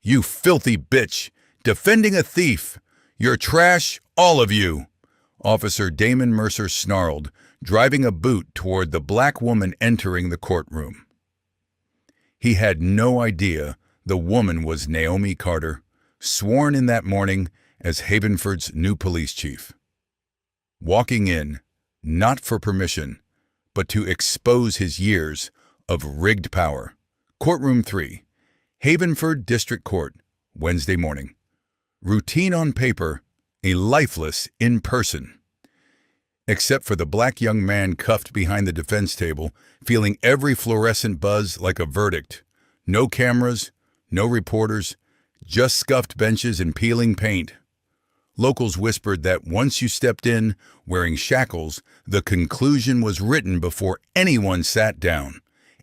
"You filthy bitch! Defending a thief! You're trash, all of you!" Officer Damon Mercer snarled, driving a boot toward the black woman entering the courtroom. He had no idea the woman was Naomi Carter, sworn in that morning as Havenford's new police chief. Walking in, not for permission, but to expose his years of rigged power. Courtroom 3, Havenford District Court, Wednesday morning. Routine on paper, a lifeless in person. Except for the black young man cuffed behind the defense table, feeling every fluorescent buzz like a verdict. No cameras, no reporters, just scuffed benches and peeling paint. Locals whispered that once you stepped in, wearing shackles, the conclusion was written before anyone sat down.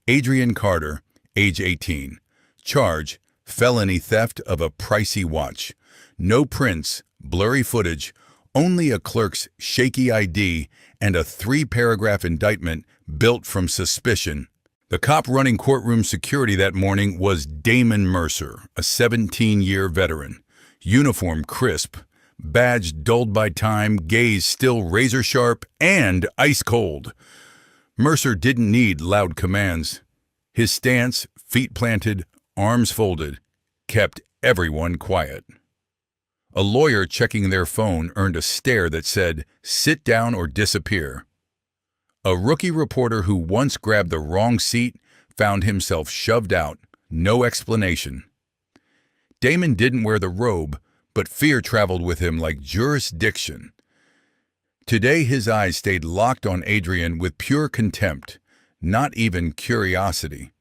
Adrian Carter, age 18. Charge, felony theft of a pricey watch. No prints, blurry footage, only a clerk's shaky ID and a 3-paragraph indictment built from suspicion. The cop running courtroom security that morning was Damon Mercer, a 17-year veteran. Uniform crisp, badge dulled by time, gaze still razor-sharp and ice-cold. Mercer didn't need loud commands. His stance, feet planted, arms folded, kept everyone quiet. A lawyer checking their phone earned a stare that said, "Sit down or disappear." A rookie reporter who once grabbed the wrong seat found himself shoved out, no explanation. Damon didn't wear the robe, but fear traveled with him like jurisdiction. Today his eyes stayed locked on Adrian with pure contempt, not even curiosity.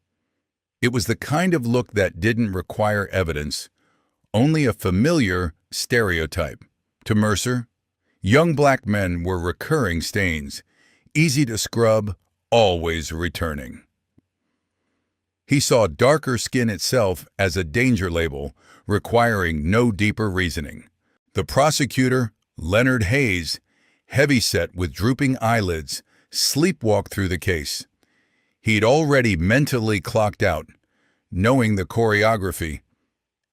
It was the kind of look that didn't require evidence, only a familiar stereotype. To Mercer, young black men were recurring stains, easy to scrub, always returning. He saw darker skin itself as a danger label, requiring no deeper reasoning. The prosecutor, Leonard Hayes, heavyset with drooping eyelids, sleepwalked through the case. He'd already mentally clocked out, knowing the choreography.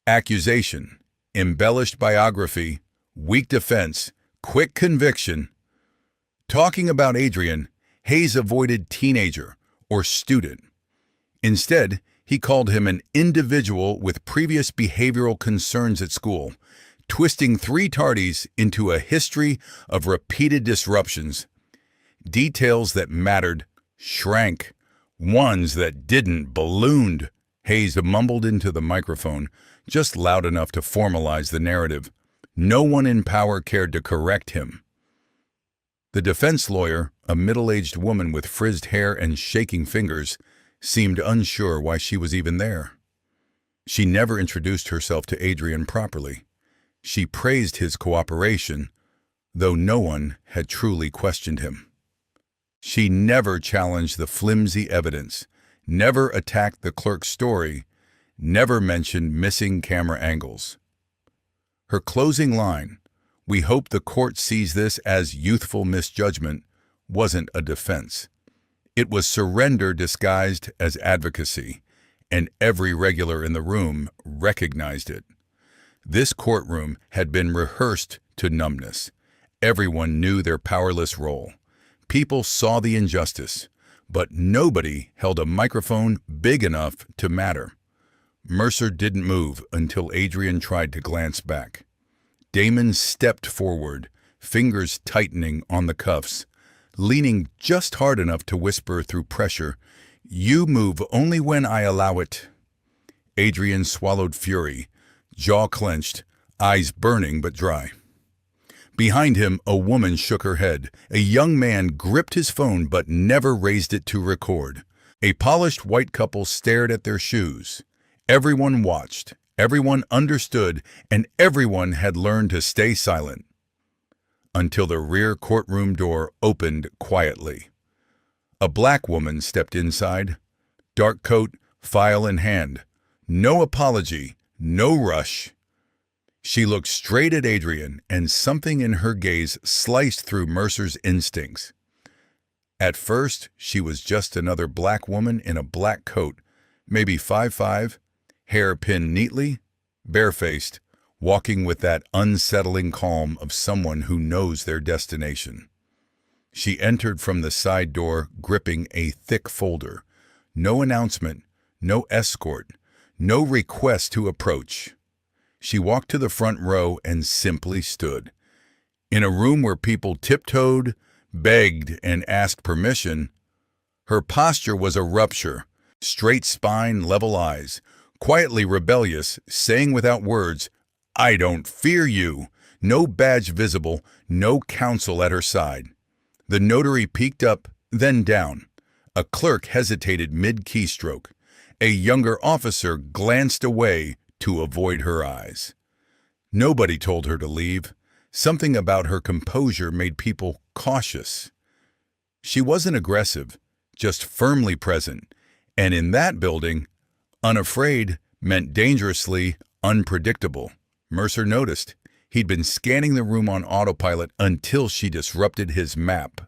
Accusation, embellished biography, weak defense, quick conviction. Talking about Adrian, Hayes avoided teenager or student. Instead, he called him an individual with previous behavioral concerns at school, twisting 3 tardies into a history of repeated disruptions. Details that mattered shrank, ones that didn't ballooned. Hayes mumbled into the microphone, just loud enough to formalize the narrative. No one in power cared to correct him. The defense lawyer, a middle-aged woman with frizzed hair and shaking fingers, seemed unsure why she was even there. She never introduced herself to Adrian properly. She praised his cooperation, though no one had truly questioned him. She never challenged the flimsy evidence, never attacked the clerk's story, never mentioned missing camera angles. Her closing line, "We hope the court sees this as youthful misjudgment," wasn't a defense. It was surrender disguised as advocacy, and every regular in the room recognized it. This courtroom had been rehearsed to numbness. Everyone knew their powerless role. People saw the injustice, but nobody held a microphone big enough to matter. Mercer didn't move until Adrian tried to glance back. Damon stepped forward, fingers tightening on the cuffs, leaning just hard enough to whisper through pressure, "You move only when I allow it." Adrian swallowed fury, jaw clenched, eyes burning but dry. Behind him, a woman shook her head. A young man gripped his phone but never raised it to record. A polished white couple stared at their shoes. Everyone watched, everyone understood, and everyone had learned to stay silent. Until the rear courtroom door opened quietly. A black woman stepped inside, dark coat, file in hand. No apology, no rush. She looked straight at Adrian, and something in her gaze sliced through Mercer's instincts. At first, she was just another black woman in a black coat, maybe 5'5", hair pinned neatly, barefaced, walking with that unsettling calm of someone who knows their destination. She entered from the side door, gripping a thick folder. No announcement, no escort, no request to approach. She walked to the front row and simply stood. In a room where people tiptoed, begged, and asked permission, her posture was a rupture, straight spine, level eyes, quietly rebellious, saying without words, "I don't fear you." No badge visible, no counsel at her side. The notary peeked up, then down. A clerk hesitated mid-keystroke. A younger officer glanced away to avoid her eyes. Nobody told her to leave. Something about her composure made people cautious. She wasn't aggressive, just firmly present. And in that building, unafraid meant dangerously unpredictable. Mercer noticed. He'd been scanning the room on autopilot until she disrupted his map.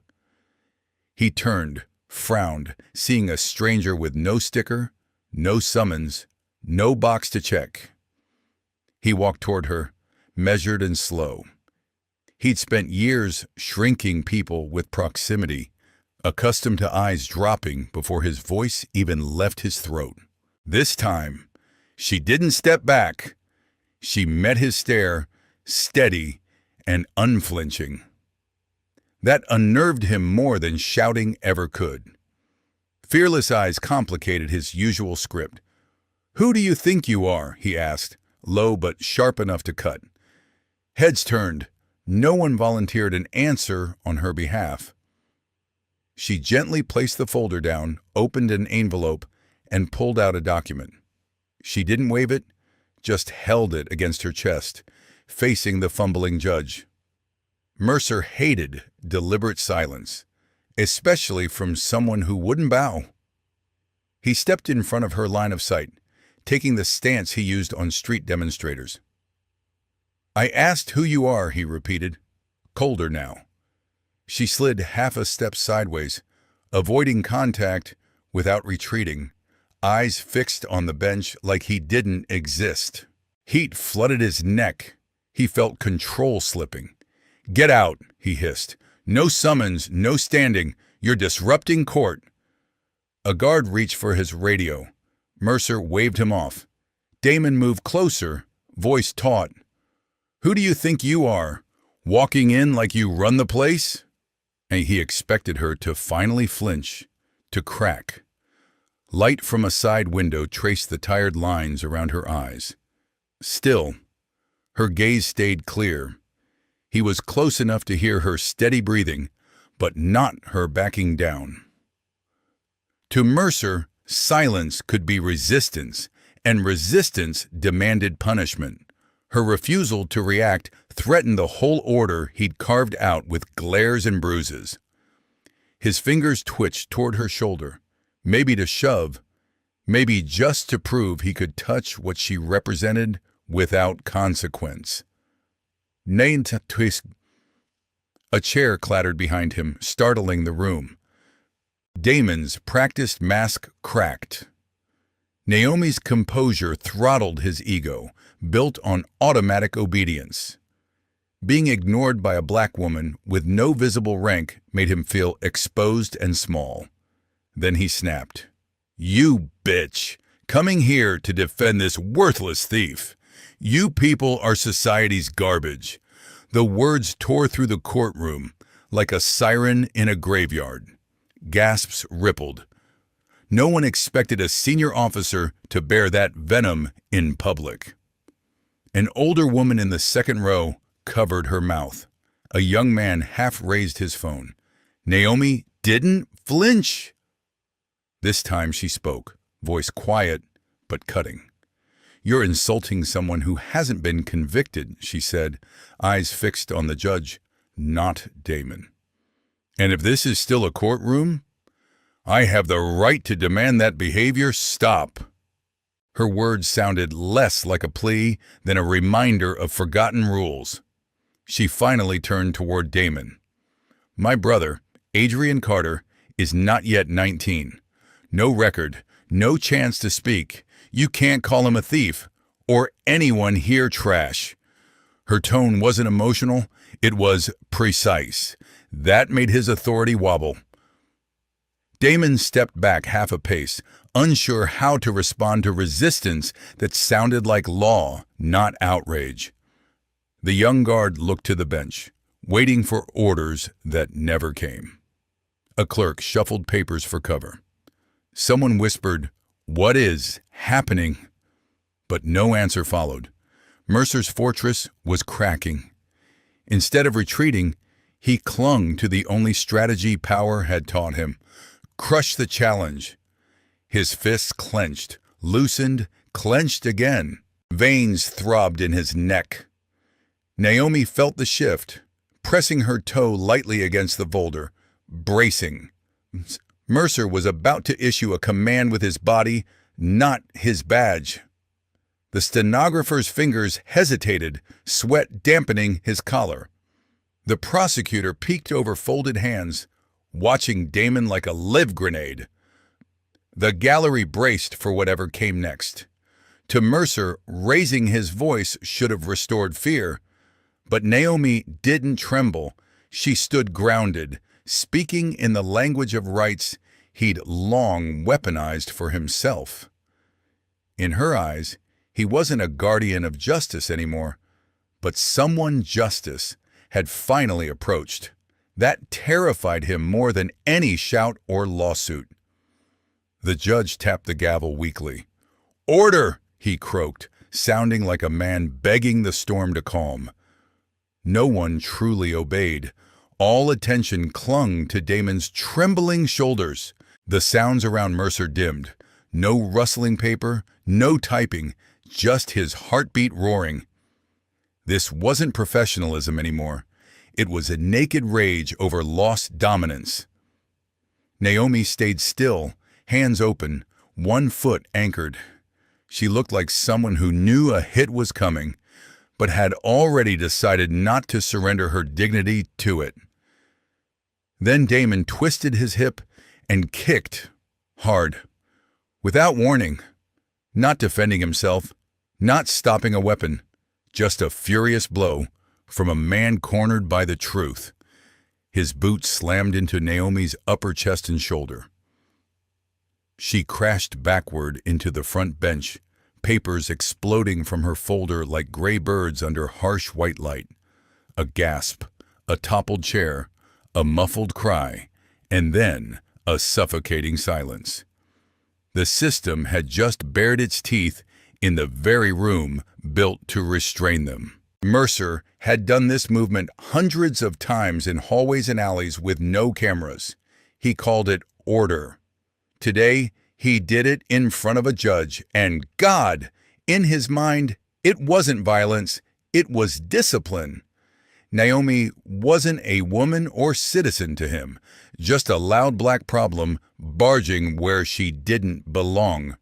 He turned, frowned, seeing a stranger with no sticker, no summons, no box to check. He walked toward her, measured and slow. He'd spent years shrinking people with proximity, accustomed to eyes dropping before his voice even left his throat. This time, she didn't step back. She met his stare, steady and unflinching. That unnerved him more than shouting ever could. Fearless eyes complicated his usual script. "Who do you think you are?" he asked, low but sharp enough to cut. Heads turned. No one volunteered an answer on her behalf. She gently placed the folder down, opened an envelope, and pulled out a document. She didn't wave it, just held it against her chest, facing the fumbling judge. Mercer hated deliberate silence, especially from someone who wouldn't bow. He stepped in front of her line of sight, taking the stance he used on street demonstrators. "I asked who you are," he repeated, colder now. She slid half a step sideways, avoiding contact without retreating, eyes fixed on the bench like he didn't exist. Heat flooded his neck. He felt control slipping. "Get out," he hissed. "No summons, no standing. You're disrupting court." A guard reached for his radio. Mercer waved him off. Damon moved closer, voice taut. "Who do you think you are? Walking in like you run the place?" And he expected her to finally flinch, to crack. Light from a side window traced the tired lines around her eyes. Still, her gaze stayed clear. He was close enough to hear her steady breathing, but not her backing down. To Mercer, silence could be resistance, and resistance demanded punishment. Her refusal to react threatened the whole order he'd carved out with glares and bruises. His fingers twitched toward her shoulder, maybe to shove, maybe just to prove he could touch what she represented without consequence. A chair clattered behind him, startling the room. Damon's practiced mask cracked. Naomi's composure throttled his ego, built on automatic obedience. Being ignored by a black woman with no visible rank made him feel exposed and small. Then he snapped. "You bitch! Coming here to defend this worthless thief! You people are society's garbage." The words tore through the courtroom like a siren in a graveyard. Gasps rippled. No one expected a senior officer to bear that venom in public. An older woman in the second row covered her mouth. A young man half raised his phone. Naomi didn't flinch. This time she spoke, voice quiet but cutting. "You're insulting someone who hasn't been convicted," she said, eyes fixed on the judge, not Damon. "And if this is still a courtroom, I have the right to demand that behavior stop." Her words sounded less like a plea than a reminder of forgotten rules. She finally turned toward Damon. "My brother, Adrian Carter, is not yet 19. No record, no chance to speak. You can't call him a thief or anyone here trash." Her tone wasn't emotional, it was precise. That made his authority wobble. Damon stepped back half a pace, unsure how to respond to resistance that sounded like law, not outrage. The young guard looked to the bench, waiting for orders that never came. A clerk shuffled papers for cover. Someone whispered, "What is happening?" But no answer followed. Mercer's fortress was cracking. Instead of retreating, he clung to the only strategy power had taught him: crush the challenge. His fists clenched, loosened, clenched again. Veins throbbed in his neck. Naomi felt the shift, pressing her toe lightly against the boulder, bracing. Mercer was about to issue a command with his body, not his badge. The stenographer's fingers hesitated, sweat dampening his collar. The prosecutor peeked over folded hands, watching Damon like a live grenade. The gallery braced for whatever came next. To Mercer, raising his voice should have restored fear. But Naomi didn't tremble. She stood grounded, speaking in the language of rights he'd long weaponized for himself. In her eyes, he wasn't a guardian of justice anymore, but someone justice had finally approached. That terrified him more than any shout or lawsuit. The judge tapped the gavel weakly. "Order!" he croaked, sounding like a man begging the storm to calm. No one truly obeyed. All attention clung to Damon's trembling shoulders. The sounds around Mercer dimmed. No rustling paper, no typing, just his heartbeat roaring. This wasn't professionalism anymore. It was a naked rage over lost dominance. Naomi stayed still, hands open, one foot anchored. She looked like someone who knew a hit was coming, but had already decided not to surrender her dignity to it. Then Damon twisted his hip and kicked hard, without warning, not defending himself, not stopping a weapon, just a furious blow from a man cornered by the truth. His boot slammed into Naomi's upper chest and shoulder. She crashed backward into the front bench, papers exploding from her folder like gray birds under harsh white light. A gasp, a toppled chair, a muffled cry, and then a suffocating silence. The system had just bared its teeth in the very room built to restrain them. Mercer had done this movement hundreds of times in hallways and alleys with no cameras. He called it order. Today, he did it in front of a judge, and God, in his mind, it wasn't violence, it was discipline. Naomi wasn't a woman or citizen to him, just a loud black problem barging where she didn't belong.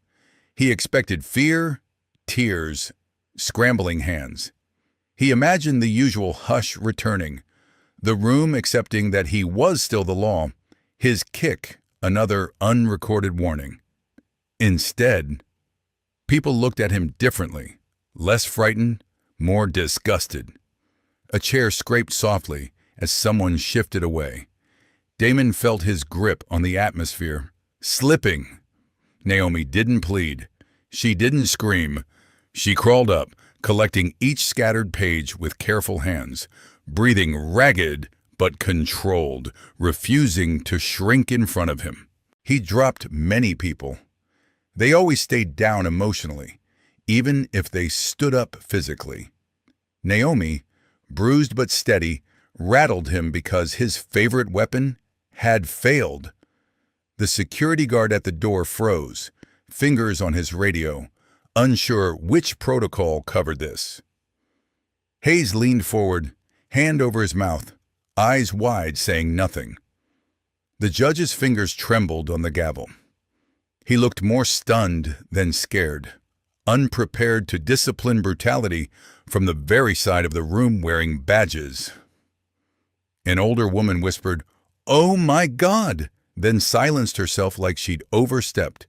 He expected fear, tears, scrambling hands. He imagined the usual hush returning, the room accepting that he was still the law, his kick another unrecorded warning. Instead, people looked at him differently, less frightened, more disgusted. A chair scraped softly as someone shifted away. Damon felt his grip on the atmosphere, slipping. Naomi didn't plead. She didn't scream. She crawled up, collecting each scattered page with careful hands, breathing ragged but controlled, refusing to shrink in front of him. He dropped many people. They always stayed down emotionally, even if they stood up physically. Naomi, bruised but steady, rattled him because his favorite weapon had failed. The security guard at the door froze, fingers on his radio, unsure which protocol covered this. Hayes leaned forward, hand over his mouth, eyes wide, saying nothing. The judge's fingers trembled on the gavel. He looked more stunned than scared, unprepared to discipline brutality from the very side of the room wearing badges. An older woman whispered, "Oh my God!" then silenced herself like she'd overstepped.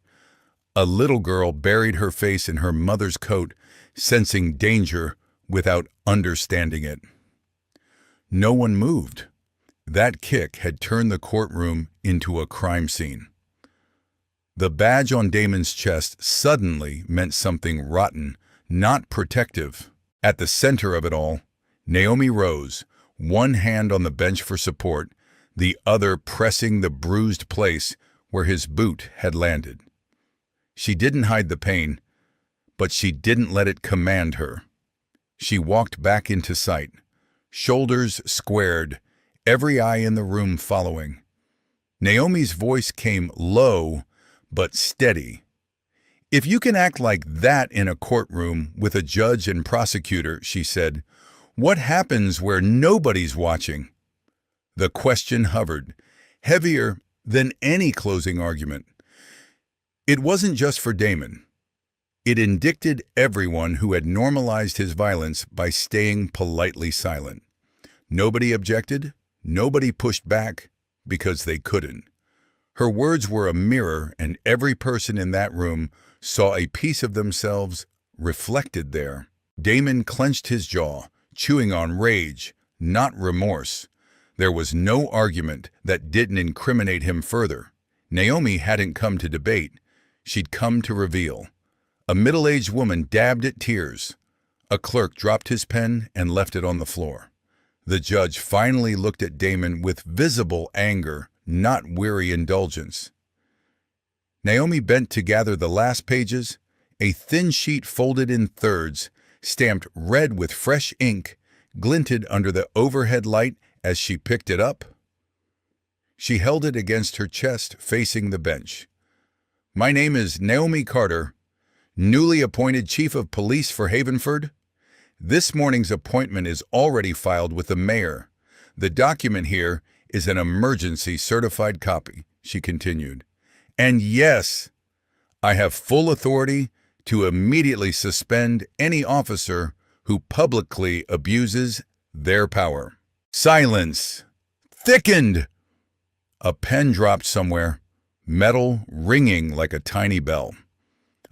A little girl buried her face in her mother's coat, sensing danger without understanding it. No one moved. That kick had turned the courtroom into a crime scene. The badge on Damon's chest suddenly meant something rotten, not protective. At the center of it all, Naomi rose, one hand on the bench for support, the other pressing the bruised place where his boot had landed. She didn't hide the pain, but she didn't let it command her. She walked back into sight, shoulders squared, every eye in the room following. Naomi's voice came low but steady. "If you can act like that in a courtroom with a judge and prosecutor," she said, "what happens where nobody's watching?" The question hovered, heavier than any closing argument. It wasn't just for Damon. It indicted everyone who had normalized his violence by staying politely silent. Nobody objected, nobody pushed back, because they couldn't. Her words were a mirror, and every person in that room saw a piece of themselves reflected there. Damon clenched his jaw, chewing on rage, not remorse. There was no argument that didn't incriminate him further. Naomi hadn't come to debate. She'd come to reveal. A middle-aged woman dabbed at tears. A clerk dropped his pen and left it on the floor. The judge finally looked at Damon with visible anger, not weary indulgence. Naomi bent to gather the last pages, a thin sheet folded in thirds, stamped red with fresh ink, glinted under the overhead light as she picked it up. She held it against her chest, facing the bench. "My name is Naomi Carter, newly appointed Chief of Police for Havenford. This morning's appointment is already filed with the mayor. The document here is an emergency certified copy," she continued. "And yes, I have full authority to immediately suspend any officer who publicly abuses their power." Silence thickened. A pen dropped somewhere, metal ringing like a tiny bell.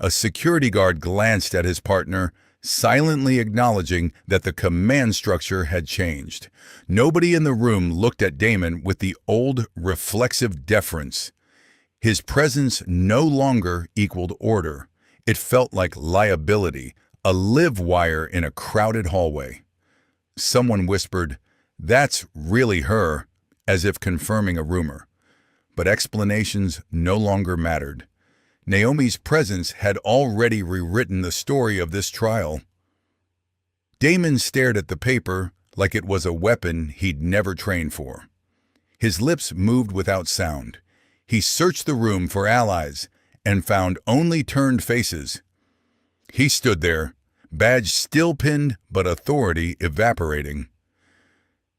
A security guard glanced at his partner, silently acknowledging that the command structure had changed. Nobody in the room looked at Damon with the old reflexive deference. His presence no longer equaled order. It felt like liability, a live wire in a crowded hallway. Someone whispered, "That's really her," as if confirming a rumor. But explanations no longer mattered. Naomi's presence had already rewritten the story of this trial. Damon stared at the paper like it was a weapon he'd never trained for. His lips moved without sound. He searched the room for allies and found only turned faces. He stood there, badge still pinned but authority evaporating.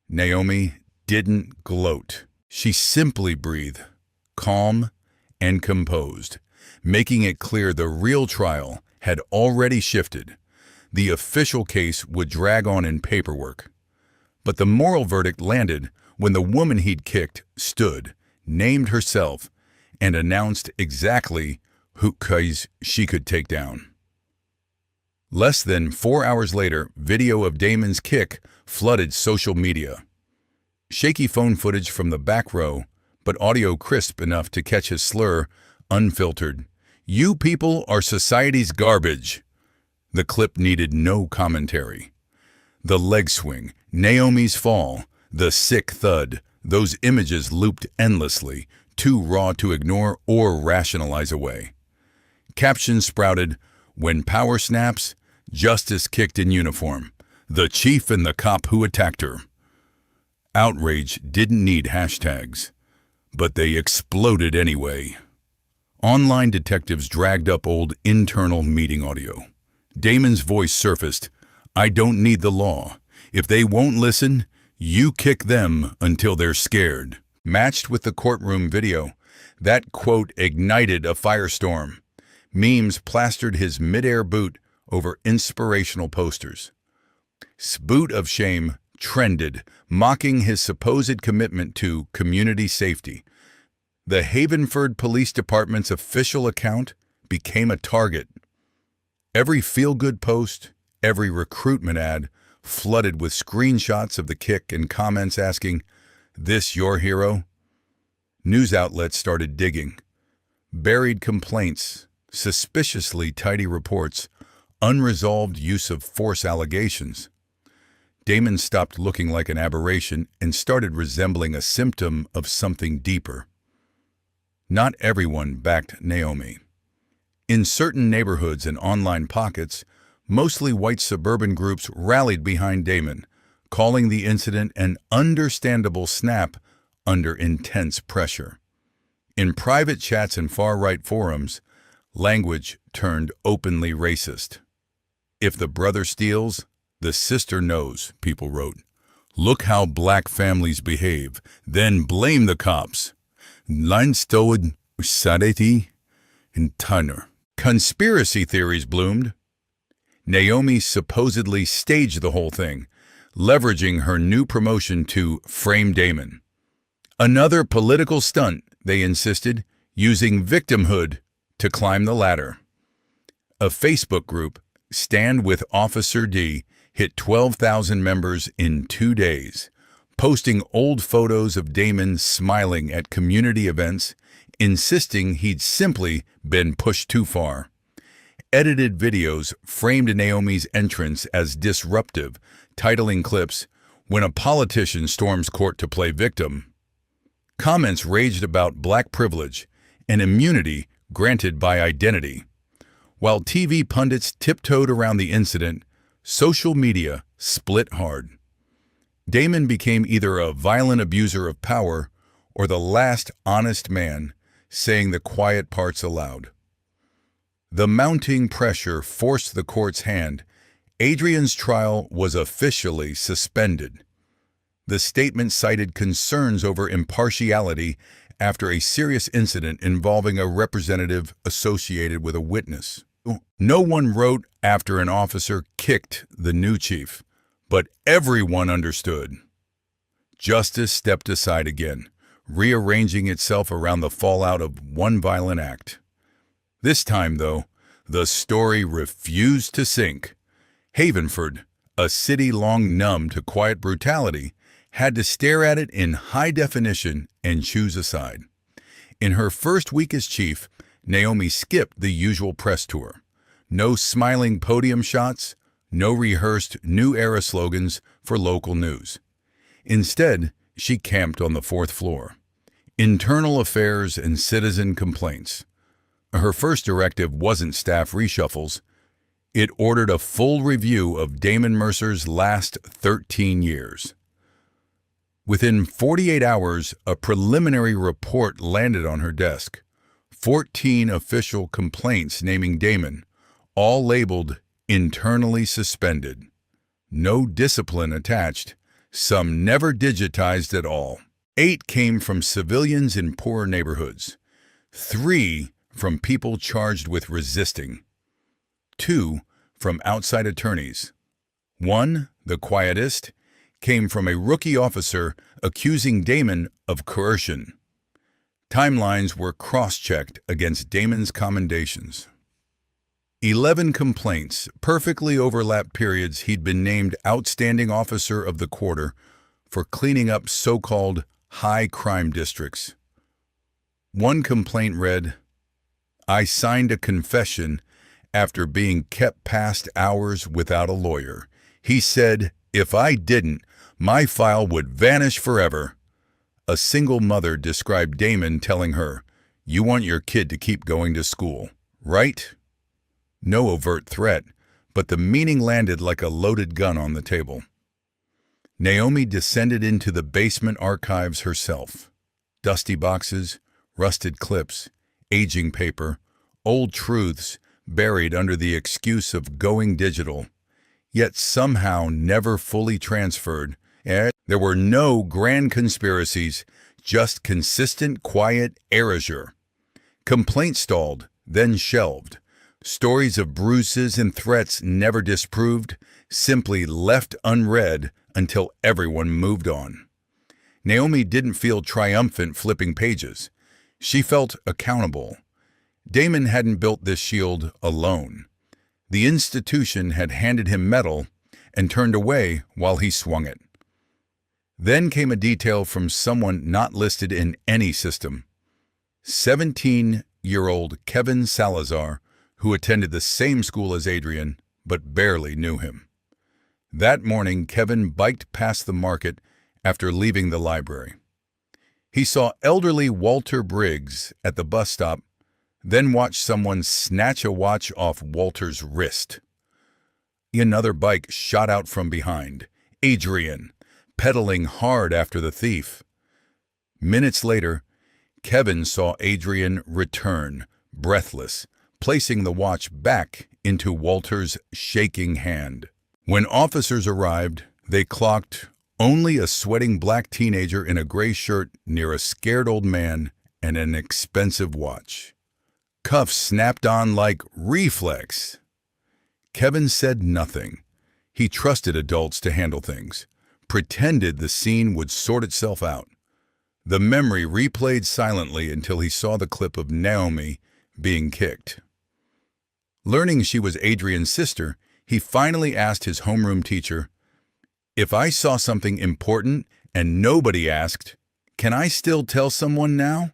Naomi didn't gloat. She simply breathed, calm and composed, making it clear the real trial had already shifted. The official case would drag on in paperwork. But the moral verdict landed when the woman he'd kicked stood, named herself, and announced exactly who guys she could take down. Less than 4 hours later, video of Damon's kick flooded social media. Shaky phone footage from the back row, but audio crisp enough to catch his slur, unfiltered. "You people are society's garbage." The clip needed no commentary. The leg swing, Naomi's fall, the sick thud, those images looped endlessly, too raw to ignore or rationalize away. Captions sprouted, "When power snaps, justice kicked in uniform. The chief and the cop who attacked her." Outrage didn't need hashtags, but they exploded anyway. Online detectives dragged up old internal meeting audio. Damon's voice surfaced, "I don't need the law. If they won't listen, you kick them until they're scared." Matched with the courtroom video, that quote ignited a firestorm. Memes plastered his midair boot over inspirational posters. "Boot of Shame" trended, mocking his supposed commitment to community safety. The Havenford Police Department's official account became a target. Every feel-good post, Every recruitment ad flooded with screenshots of the kick and comments asking, "This your hero?" News outlets started digging. Buried complaints, suspiciously tidy reports, unresolved use of force allegations. Damon stopped looking like an aberration and started resembling a symptom of something deeper. Not everyone backed Naomi. In certain neighborhoods and online pockets, mostly white suburban groups rallied behind Damon, calling the incident an understandable snap under intense pressure. In private chats and far-right forums, language turned openly racist. "If the brother steals, the sister knows," people wrote. "Look how black families behave, then blame the cops." Leinstowed Sadeti and Tunner. Conspiracy theories bloomed. Naomi supposedly staged the whole thing, leveraging her new promotion to frame Damon. Another political stunt, they insisted, using victimhood to climb the ladder. A Facebook group, Stand with Officer D, hit 12,000 members in 2 days, posting old photos of Damon smiling at community events, insisting he'd simply been pushed too far. Edited videos framed Naomi's entrance as disruptive, titling clips, "When a politician storms court to play victim." Comments raged about black privilege and immunity granted by identity. While TV pundits tiptoed around the incident, social media split hard. Damon became either a violent abuser of power or the last honest man saying the quiet parts aloud. The mounting pressure forced the court's hand. Adrian's trial was officially suspended. The statement cited concerns over impartiality after a serious incident involving a representative associated with a witness. No one wrote after an officer kicked the new chief, but everyone understood. Justice stepped aside again, rearranging itself around the fallout of one violent act. This time, though, the story refused to sink. Havenford, a city long numb to quiet brutality, had to stare at it in high definition and choose a side. In her first week as chief, Naomi skipped the usual press tour. No smiling podium shots, no rehearsed new era slogans for local news. Instead, she camped on the 4th floor. Internal affairs and citizen complaints. Her first directive wasn't staff reshuffles. It ordered a full review of Damon Mercer's last 13 years. Within 48 hours, a preliminary report landed on her desk. 14 official complaints naming Damon, all labeled internally suspended. No discipline attached, some never digitized at all. 8 came from civilians in poor neighborhoods. 3 from people charged with resisting. 2 from outside attorneys. 1, the quietist, came from a rookie officer accusing Damon of coercion. Timelines were cross-checked against Damon's commendations. 11 complaints perfectly overlapped periods he'd been named Outstanding Officer of the Quarter for cleaning up so-called high-crime districts. 1 complaint read, "I signed a confession after being kept past hours without a lawyer. He said, if I didn't, my file would vanish forever." A single mother described Damon telling her, "You want your kid to keep going to school, right?" No overt threat, but the meaning landed like a loaded gun on the table. Naomi descended into the basement archives herself. Dusty boxes, rusted clips, aging paper, old truths buried under the excuse of going digital, yet somehow never fully transferred. There were no grand conspiracies, just consistent, quiet erasure. Complaints stalled, then shelved. Stories of bruises and threats never disproved, simply left unread until everyone moved on. Naomi didn't feel triumphant flipping pages. She felt accountable. Damon hadn't built this shield alone. The institution had handed him metal and turned away while he swung it. Then came a detail from someone not listed in any system. 17-year-old Kevin Salazar, who attended the same school as Adrian, but barely knew him. That morning, Kevin biked past the market after leaving the library. He saw elderly Walter Briggs at the bus stop, then watched someone snatch a watch off Walter's wrist. Another bike shot out from behind. Adrian, pedaling hard after the thief. Minutes later, Kevin saw Adrian return, breathless, placing the watch back into Walter's shaking hand. When officers arrived, they clocked only a sweating black teenager in a gray shirt near a scared old man and an expensive watch. Cuffs snapped on like reflex. Kevin said nothing. He trusted adults to handle things, pretended the scene would sort itself out. The memory replayed silently until he saw the clip of Naomi being kicked. Learning she was Adrian's sister, he finally asked his homeroom teacher, "If I saw something important and nobody asked, can I still tell someone now?"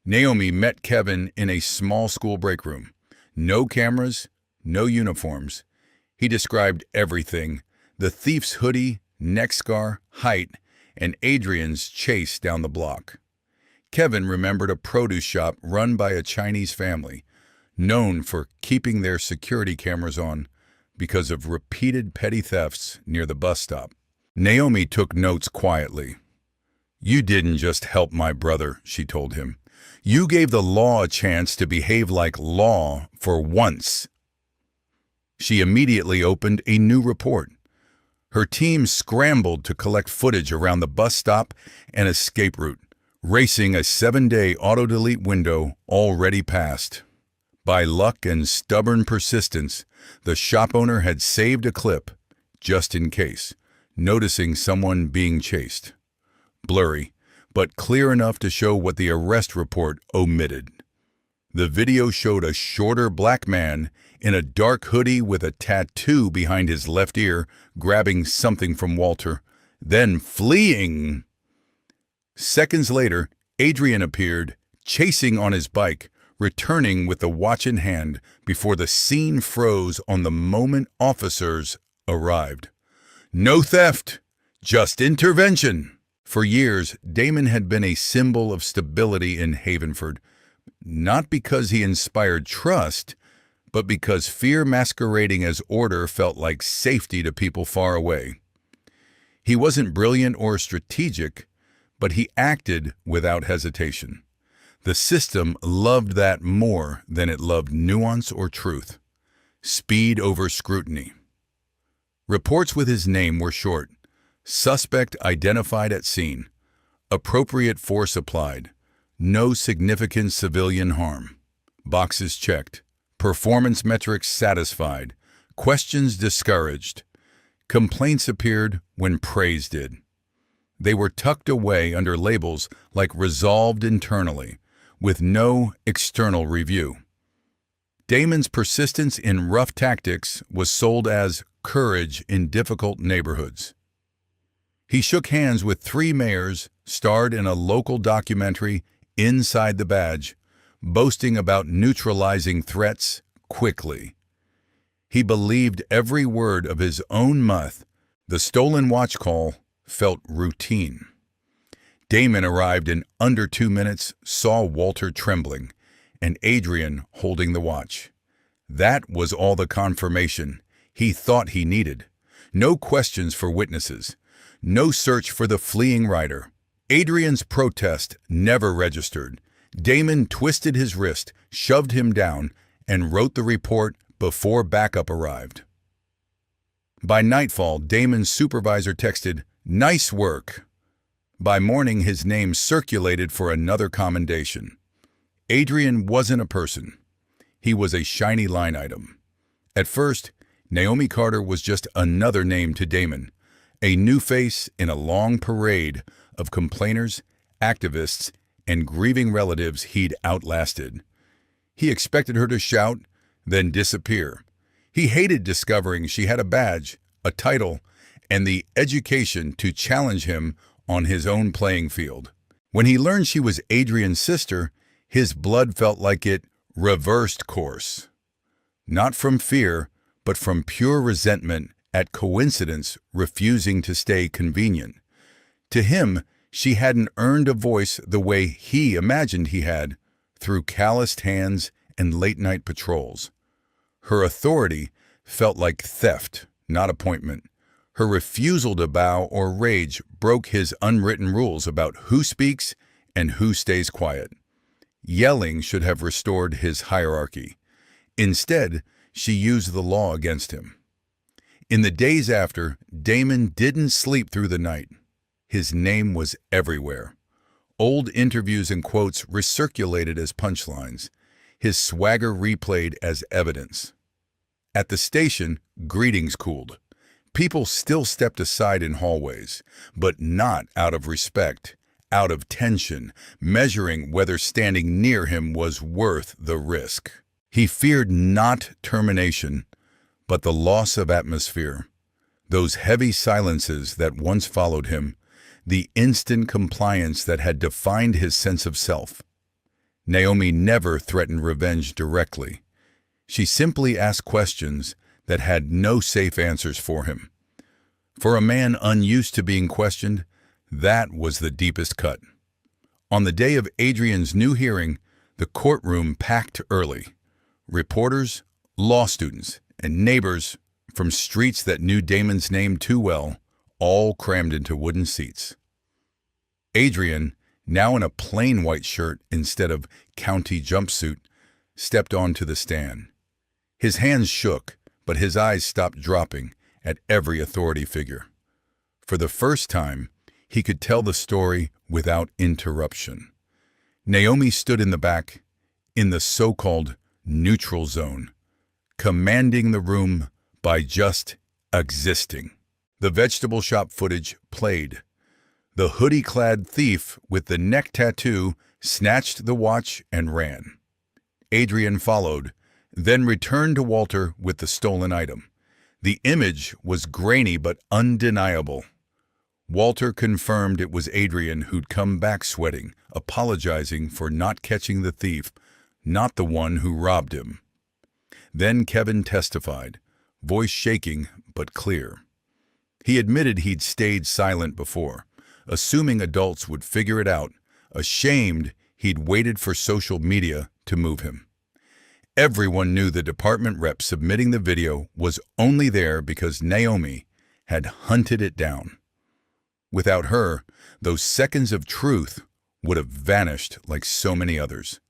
Naomi met Kevin in a small school break room. No cameras, no uniforms. He described everything: the thief's hoodie, neck scar, height, and Adrian's chase down the block. Kevin remembered a produce shop run by a Chinese family, known for keeping their security cameras on because of repeated petty thefts near the bus stop. Naomi took notes quietly. "You didn't just help my brother," she told him. "You gave the law a chance to behave like law for once." She immediately opened a new report. Her team scrambled to collect footage around the bus stop and escape route, racing a 7-day auto-delete window already passed. By luck and stubborn persistence, the shop owner had saved a clip, just in case, noticing someone being chased. Blurry, but clear enough to show what the arrest report omitted. The video showed a shorter black man in a dark hoodie with a tattoo behind his left ear, grabbing something from Walter, then fleeing. Seconds later, Adrian appeared, chasing on his bike, returning with the watch in hand before the scene froze on the moment officers arrived. No theft, just intervention. For years, Damon had been a symbol of stability in Havenford, not because he inspired trust, but because fear masquerading as order felt like safety to people far away. He wasn't brilliant or strategic, but he acted without hesitation. The system loved that more than it loved nuance or truth. Speed over scrutiny. Reports with his name were short. Suspect identified at scene. Appropriate force applied. No significant civilian harm. Boxes checked. Performance metrics satisfied. Questions discouraged. Complaints appeared when praise did. They were tucked away under labels like resolved internally, with no external review. Damon's persistence in rough tactics was sold as courage in difficult neighborhoods. He shook hands with 3 mayors, starred in a local documentary, Inside the Badge, boasting about neutralizing threats quickly. He believed every word of his own mouth. The stolen watch call felt routine. Damon arrived in under 2 minutes, saw Walter trembling, and Adrian holding the watch. That was all the confirmation he thought he needed. No questions for witnesses. No search for the fleeing rider. Adrian's protest never registered. Damon twisted his wrist, shoved him down, and wrote the report before backup arrived. By nightfall, Damon's supervisor texted, "Nice work." By morning, his name circulated for another commendation. Adrian wasn't a person. He was a shiny line item. At first, Naomi Carter was just another name to Damon, a new face in a long parade of complainers, activists, and grieving relatives he'd outlasted. He expected her to shout, then disappear, He hated discovering she had a badge, a title, and the education to challenge him on his own playing field. When he learned she was Adrian's sister, his blood felt like it reversed course. Not from fear, but from pure resentment at coincidence refusing to stay convenient. To him, she hadn't earned a voice the way he imagined he had, through calloused hands and late-night patrols. Her authority felt like theft, not appointment. Her refusal to bow or rage broke his unwritten rules about who speaks and who stays quiet. Yelling should have restored his hierarchy. Instead, she used the law against him. In the days after, Damon didn't sleep through the night. His name was everywhere. Old interviews and quotes recirculated as punchlines. His swagger replayed as evidence. At the station, greetings cooled. People still stepped aside in hallways, but not out of respect, out of tension, measuring whether standing near him was worth the risk. He feared not termination, but the loss of atmosphere. Those heavy silences that once followed him, the instant compliance that had defined his sense of self. Naomi never threatened revenge directly. She simply asked questions that had no safe answers for him. For a man unused to being questioned, that was the deepest cut. On the day of Adrian's new hearing, the courtroom packed early. Reporters, law students, and neighbors from streets that knew Damon's name too well, all crammed into wooden seats. Adrian, now in a plain white shirt instead of county jumpsuit, stepped onto the stand. His hands shook, but his eyes stopped dropping at every authority figure. For the first time, he could tell the story without interruption. Naomi stood in the back, in the so-called neutral zone, commanding the room by just existing. The vegetable shop footage played. The hoodie-clad thief with the neck tattoo snatched the watch and ran. Adrian followed, then returned to Walter with the stolen item. The image was grainy but undeniable. Walter confirmed it was Adrian who'd come back sweating, apologizing for not catching the thief, not the one who robbed him. Then Kevin testified, voice shaking but clear. He admitted he'd stayed silent before, assuming adults would figure it out, ashamed he'd waited for social media to move him. Everyone knew the department rep submitting the video was only there because Naomi had hunted it down. Without her, those seconds of truth would have vanished like so many others.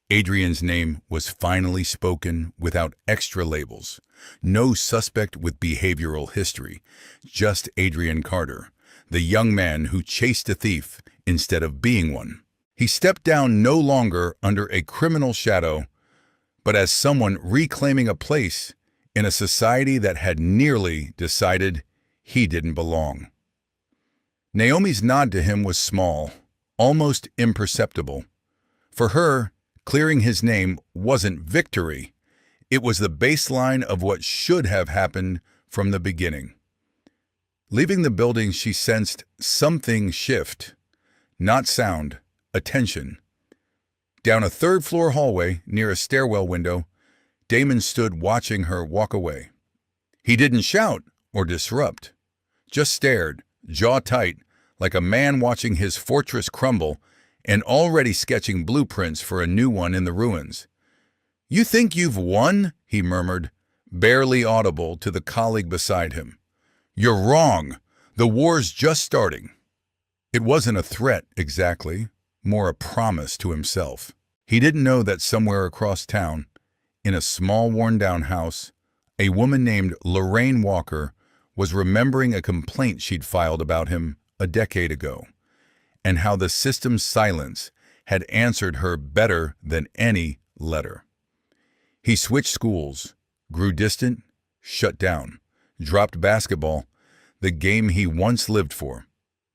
Adrian's name was finally spoken without extra labels. No suspect with behavioral history, just Adrian Carter, the young man who chased a thief instead of being one. He stepped down no longer under a criminal shadow, but as someone reclaiming a place in a society that had nearly decided he didn't belong. Naomi's nod to him was small, almost imperceptible. For her, clearing his name wasn't victory. It was the baseline of what should have happened from the beginning. Leaving the building, she sensed something shift. Not sound, attention. Down a third-floor hallway, near a stairwell window, Damon stood watching her walk away. He didn't shout or disrupt, just stared, jaw tight, like a man watching his fortress crumble and already sketching blueprints for a new one in the ruins. "You think you've won?" he murmured, barely audible to the colleague beside him. "You're wrong. The war's just starting." It wasn't a threat exactly, more a promise to himself. He didn't know that somewhere across town, in a small worn-down house, a woman named Lorraine Walker was remembering a complaint she'd filed about him a decade ago, and how the system's silence had answered her better than any letter. He switched schools, grew distant, shut down, dropped basketball, the game he once lived for.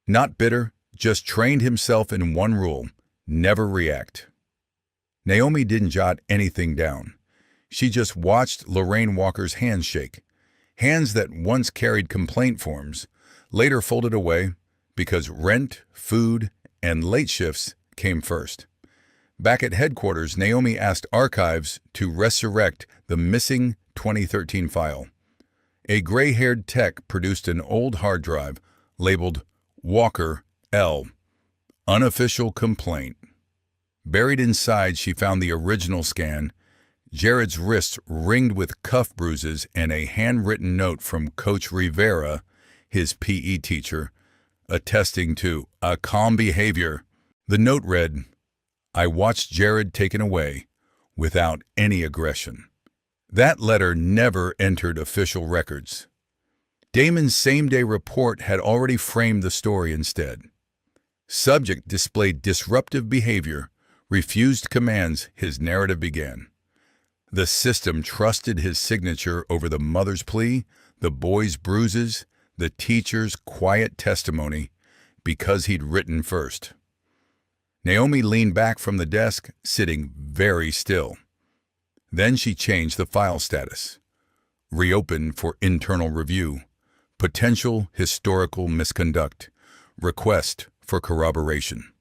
Not bitter, just trained himself in one rule: never react. Naomi didn't jot anything down. She just watched Lorraine Walker's hands shake. Hands that once carried complaint forms, later folded away because rent, food, and late shifts came first. Back at headquarters, Naomi asked archives to resurrect the missing 2013 file. A gray-haired tech produced an old hard drive labeled Walker L. Unofficial complaint. Buried inside, she found the original scan, Jared's wrists ringed with cuff bruises, and a handwritten note from Coach Rivera, his PE teacher, attesting to a calm behavior. The note read, "I watched Jared taken away without any aggression." That letter never entered official records. Damon's same-day report had already framed the story instead. Subject displayed disruptive behavior, refused commands. His narrative began. The system trusted his signature over the mother's plea, the boy's bruises, the teacher's quiet testimony, because he'd written first. Naomi leaned back from the desk, sitting very still. Then she changed the file status. Reopen for internal review. Potential historical misconduct. Request for corroboration.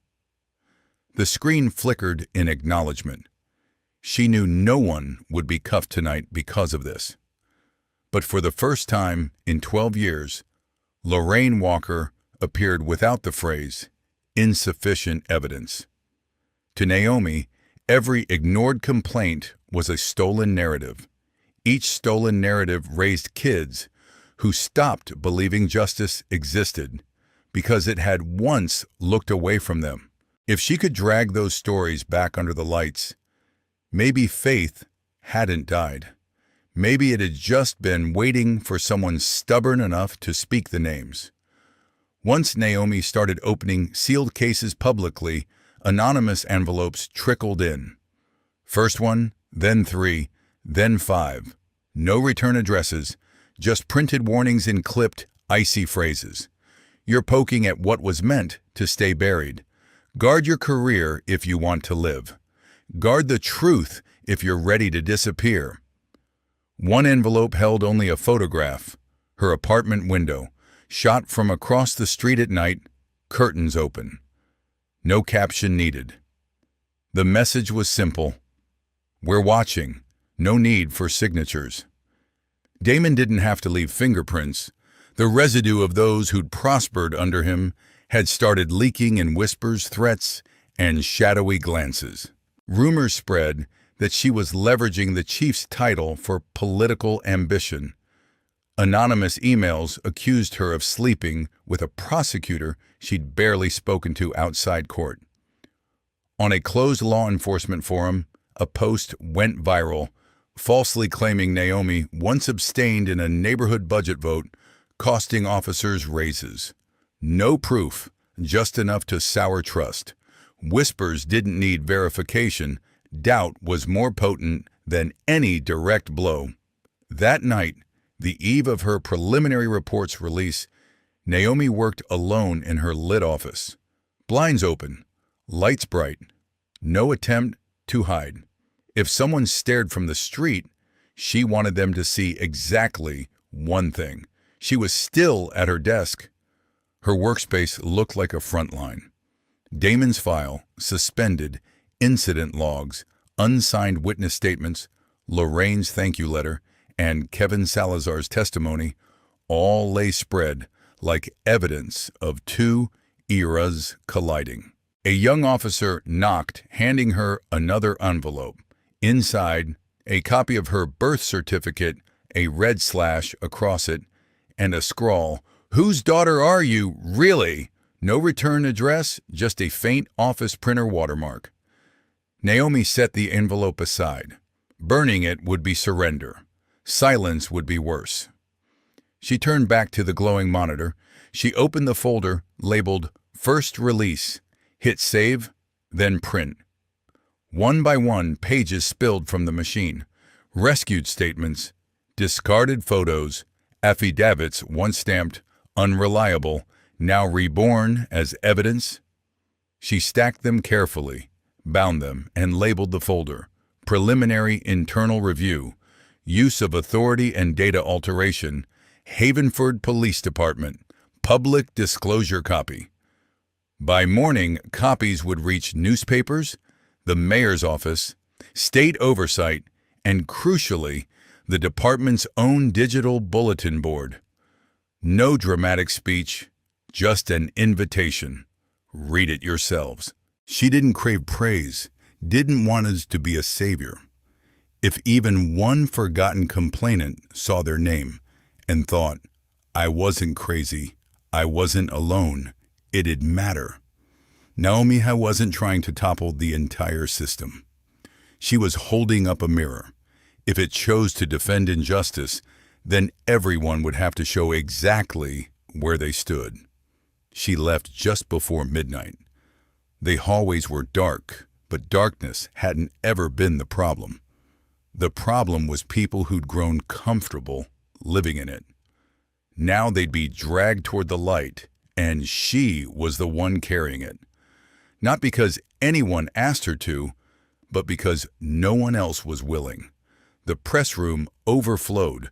The screen flickered in acknowledgement. She knew no one would be cuffed tonight because of this. But for the first time in 12 years, Lorraine Walker appeared without the phrase, insufficient evidence. To Naomi, every ignored complaint was a stolen narrative. Each stolen narrative raised kids who stopped believing justice existed because it had once looked away from them. If she could drag those stories back under the lights, maybe faith hadn't died. Maybe it had just been waiting for someone stubborn enough to speak the names. Once Naomi started opening sealed cases publicly, anonymous envelopes trickled in. First one, then 3, then 5. No return addresses, just printed warnings in clipped, icy phrases. You're poking at what was meant to stay buried. Guard your career if you want to live. Guard the truth if you're ready to disappear. One envelope held only a photograph, her apartment window, shot from across the street at night, curtains open. No caption needed. The message was simple. We're watching. No need for signatures. Damon didn't have to leave fingerprints. The residue of those who'd prospered under him had started leaking in whispers, threats, and shadowy glances. Rumors spread that she was leveraging the chief's title for political ambition. Anonymous emails accused her of sleeping with a prosecutor she'd barely spoken to outside court. On a closed law enforcement forum, a post went viral, falsely claiming Naomi once abstained in a neighborhood budget vote, costing officers raises. No proof, just enough to sour trust. Whispers didn't need verification. Doubt was more potent than any direct blow. That night, the eve of her preliminary report's release, Naomi worked alone in her lit office. Blinds open, lights bright, no attempt to hide. If someone stared from the street, she wanted them to see exactly one thing. She was still at her desk. Her workspace looked like a front line. Damon's file, suspended, incident logs, unsigned witness statements, Lorraine's thank you letter, and Kevin Salazar's testimony all lay spread like evidence of two eras colliding. A young officer knocked, handing her another envelope. Inside, a copy of her birth certificate, a red slash across it, and a scrawl, "Whose daughter are you, really?" No return address, just a faint office printer watermark. Naomi set the envelope aside. Burning it would be surrender. Silence would be worse. She turned back to the glowing monitor. She opened the folder labeled First Release, hit Save, then Print. One by one, pages spilled from the machine. Rescued statements, discarded photos, affidavits once stamped unreliable, now reborn as evidence. She stacked them carefully, bound them, and labeled the folder. preliminary internal review, use of authority and data alteration, Havenford Police Department, public disclosure copy. By morning, copies would reach newspapers, the mayor's office, state oversight, and crucially, the department's own digital bulletin board. No dramatic speech, just an invitation. Read it yourselves. She didn't crave praise, didn't want us to be a savior. If even one forgotten complainant saw their name and thought, I wasn't crazy, I wasn't alone, it'd matter. Naomi wasn't trying to topple the entire system. She was holding up a mirror. If it chose to defend injustice, then everyone would have to show exactly where they stood. She left just before midnight. The hallways were dark, but darkness hadn't ever been the problem. The problem was people who'd grown comfortable living in it. Now they'd be dragged toward the light, and she was the one carrying it. Not because anyone asked her to, but because no one else was willing. The press room overflowed,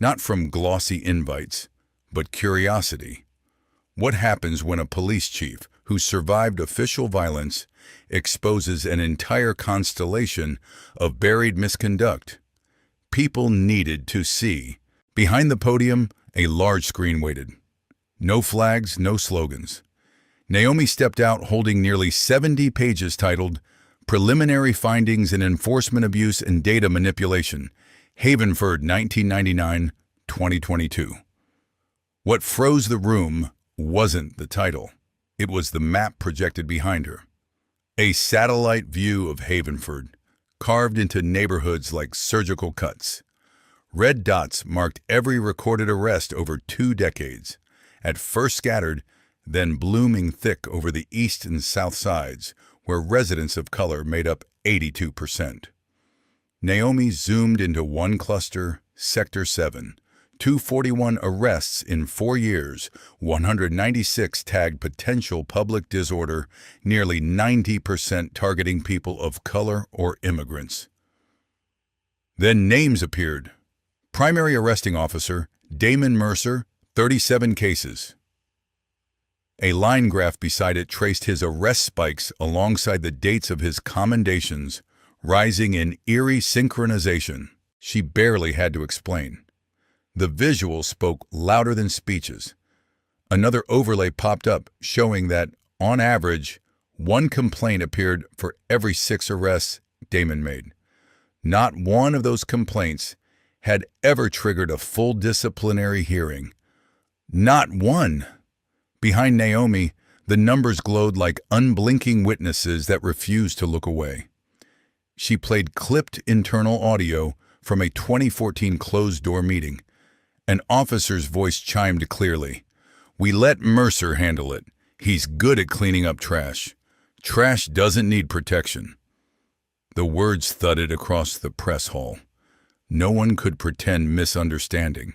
not from glossy invites, but curiosity. What happens when a police chief who survived official violence exposes an entire constellation of buried misconduct? People needed to see. Behind the podium, a large screen waited. No flags, no slogans. Naomi stepped out holding nearly 70 pages titled Preliminary Findings in Enforcement Abuse and Data Manipulation, Havenford 1999-2022. What froze the room wasn't the title. It was the map projected behind her. A satellite view of Havenford, carved into neighborhoods like surgical cuts. Red dots marked every recorded arrest over 2 decades, at first scattered, then blooming thick over the east and south sides, where residents of color made up 82%. Naomi zoomed into one cluster, Sector 7. 241 arrests in 4 years, 196 tagged potential public disorder, nearly 90% targeting people of color or immigrants. Then names appeared. Primary arresting officer, Damon Mercer, 37 cases. A line graph beside it traced his arrest spikes alongside the dates of his commendations, rising in eerie synchronization. She barely had to explain. The visual spoke louder than speeches. Another overlay popped up, showing that, on average, 1 complaint appeared for every 6 arrests Damon made. Not one of those complaints had ever triggered a full disciplinary hearing. Not one! Behind Naomi, the numbers glowed like unblinking witnesses that refused to look away. She played clipped internal audio from a 2014 closed-door meeting. An officer's voice chimed clearly. We let Mercer handle it. He's good at cleaning up trash. Trash doesn't need protection. The words thudded across the press hall. No one could pretend misunderstanding.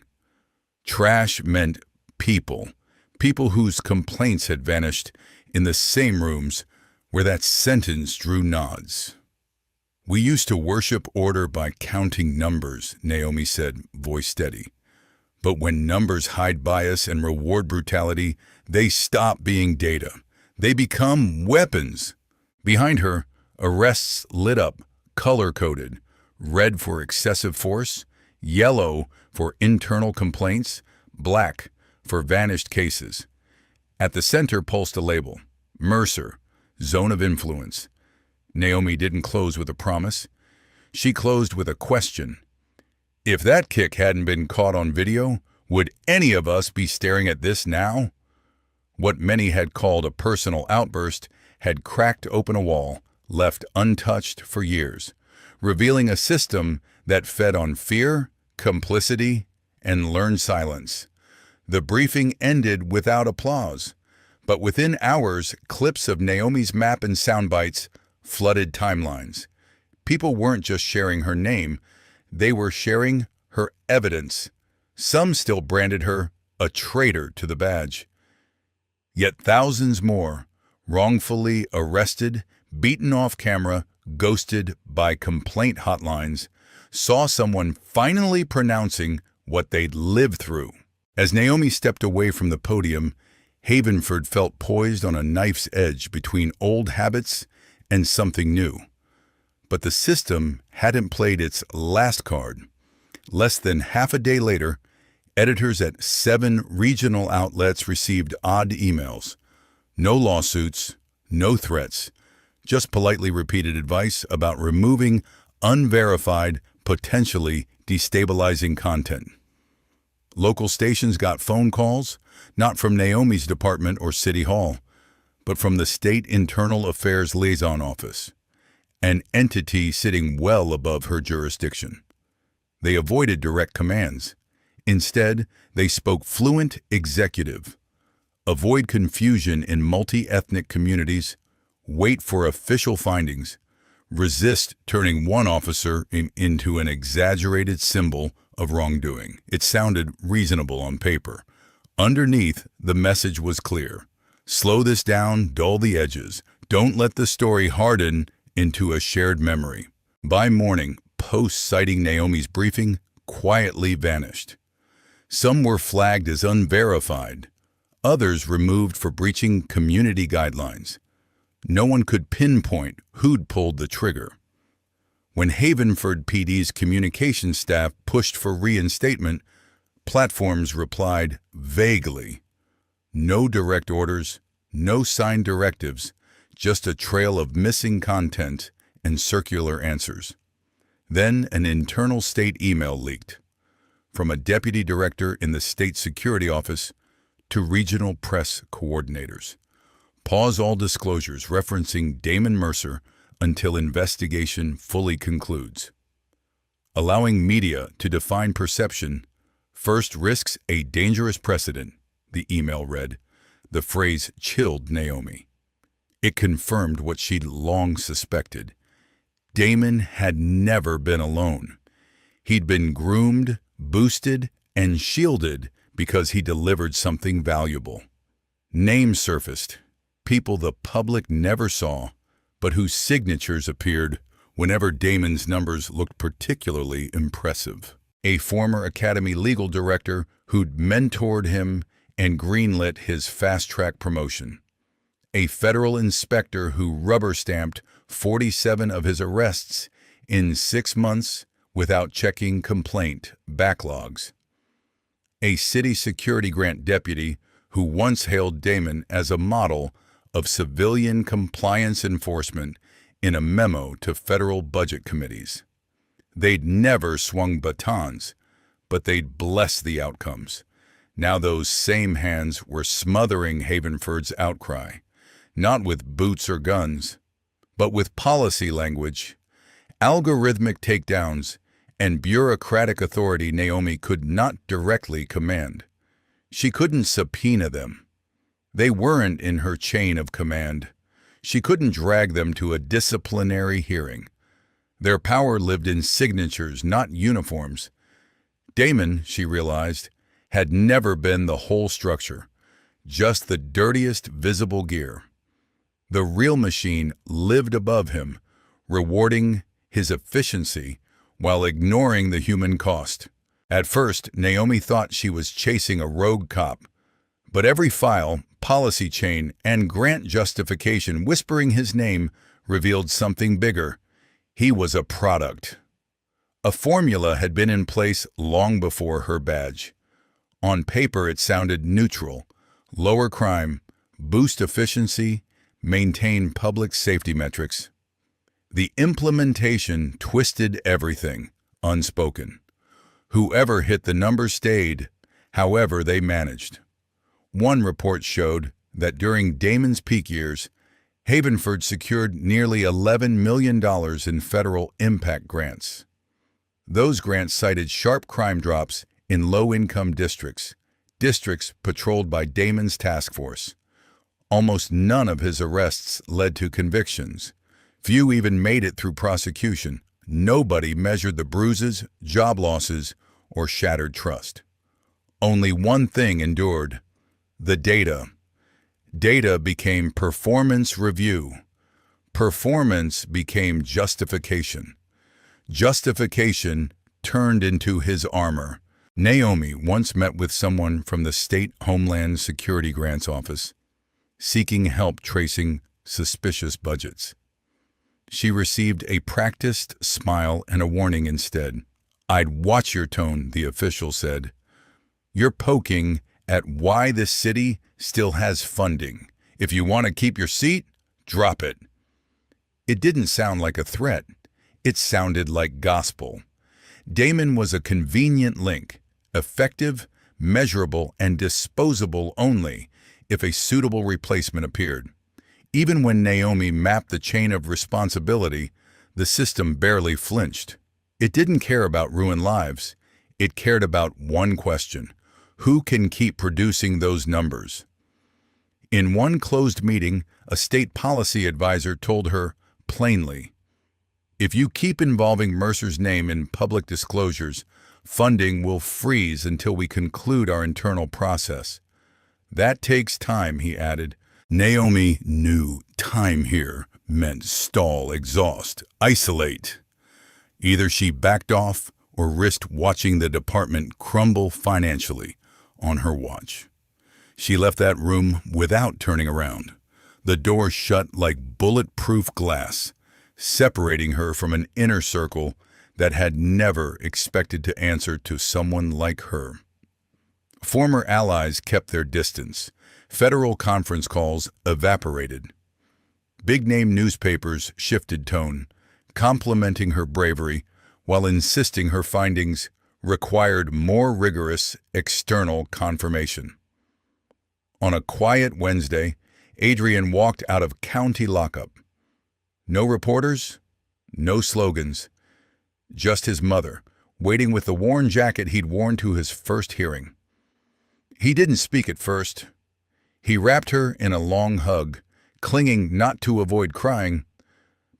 Trash meant people. People whose complaints had vanished in the same rooms where that sentence drew nods. We used to worship order by counting numbers, Naomi said, voice steady. But when numbers hide bias and reward brutality, they stop being data. They become weapons. Behind her, arrests lit up, color-coded, red for excessive force, yellow for internal complaints, black for vanished cases. At the center pulsed a label, Mercer, Zone of Influence. Naomi didn't close with a promise. She closed with a question. If that kick hadn't been caught on video, would any of us be staring at this now? What many had called a personal outburst had cracked open a wall, left untouched for years, revealing a system that fed on fear, complicity, and learned silence. The briefing ended without applause, but within hours, clips of Naomi's map and sound bites flooded timelines. People weren't just sharing her name, they were sharing her evidence. Some still branded her a traitor to the badge. Yet thousands more, wrongfully arrested, beaten off camera, ghosted by complaint hotlines, saw someone finally pronouncing what they'd lived through. As Naomi stepped away from the podium, Havenford felt poised on a knife's edge between old habits and something new. But the system hadn't played its last card. Less than half a day later, editors at 7 regional outlets received odd emails. No lawsuits, no threats, just politely repeated advice about removing unverified, potentially destabilizing content. Local stations got phone calls, not from Naomi's department or City Hall, but from the State Internal Affairs Liaison Office, an entity sitting well above her jurisdiction. They avoided direct commands. Instead, they spoke fluent executive. Avoid confusion in multi-ethnic communities. Wait for official findings. Resist turning one officer into an exaggerated symbol of wrongdoing. It sounded reasonable on paper. Underneath, the message was clear. Slow this down, dull the edges. Don't let the story harden into a shared memory. By morning, posts citing Naomi's briefing quietly vanished. Some were flagged as unverified, others removed for breaching community guidelines. No one could pinpoint who'd pulled the trigger. When Havenford PD's communications staff pushed for reinstatement, platforms replied vaguely. No direct orders, no signed directives, just a trail of missing content and circular answers. Then an internal state email leaked, from a deputy director in the state security office to regional press coordinators. Pause all disclosures referencing Damon Mercer until investigation fully concludes. Allowing media to define perception first risks a dangerous precedent, the email read. The phrase chilled Naomi. It confirmed what she'd long suspected. Damon had never been alone. He'd been groomed, boosted, and shielded because he delivered something valuable. Names surfaced, people the public never saw, but whose signatures appeared whenever Damon's numbers looked particularly impressive. A former Academy legal director who'd mentored him and greenlit his fast-track promotion. A federal inspector who rubber-stamped 47 of his arrests in 6 months without checking complaint backlogs. A city security grant deputy who once hailed Damon as a model of civilian compliance enforcement in a memo to federal budget committees. They'd never swung batons, but they'd blessed the outcomes. Now those same hands were smothering Havenford's outcry, not with boots or guns, but with policy language, algorithmic takedowns, and bureaucratic authority Naomi could not directly command. She couldn't subpoena them. They weren't in her chain of command. She couldn't drag them to a disciplinary hearing. Their power lived in signatures, not uniforms. Damon, she realized, had never been the whole structure, just the dirtiest visible gear. The real machine lived above him, rewarding his efficiency while ignoring the human cost. At first, Naomi thought she was chasing a rogue cop, but every file, policy chain, and grant justification whispering his name revealed something bigger. He was a product. A formula had been in place long before her badge. On paper, it sounded neutral: lower crime, boost efficiency, maintain public safety metrics. The implementation twisted everything, unspoken. Whoever hit the number stayed, however they managed. One report showed that during Damon's peak years, Havenford secured nearly $11 million in federal impact grants. Those grants cited sharp crime drops in low-income districts patrolled by Damon's task force. Almost none of his arrests led to convictions. Few even made it through prosecution. Nobody measured the bruises, job losses, or shattered trust. Only one thing endured: the data. Data became performance review. Performance became justification. Justification turned into his armor. Naomi once met with someone from the State Homeland Security Grants Office, seeking help tracing suspicious budgets. She received a practiced smile and a warning instead. "I'd watch your tone," the official said. "You're poking at why this city still has funding. If you want to keep your seat, drop it." It didn't sound like a threat. It sounded like gospel. Damon was a convenient link, effective, measurable, and disposable only if a suitable replacement appeared. Even when Naomi mapped the chain of responsibility, the system barely flinched. It didn't care about ruined lives. It cared about one question: who can keep producing those numbers? In one closed meeting, a state policy advisor told her plainly, "If you keep involving Mercer's name in public disclosures, funding will freeze until we conclude our internal process." "That takes time," he added. Naomi knew time here meant stall, exhaust, isolate. Either she backed off or risked watching the department crumble financially on her watch. She left that room without turning around. The door shut like bulletproof glass, separating her from an inner circle that had never expected to answer to someone like her. Former allies kept their distance. Federal conference calls evaporated. Big-name newspapers shifted tone, complimenting her bravery while insisting her findings required more rigorous external confirmation. On a quiet Wednesday, Adrian walked out of county lockup. No reporters, no slogans, just his mother, waiting with the worn jacket he'd worn to his first hearing. He didn't speak at first. He wrapped her in a long hug, clinging not to avoid crying,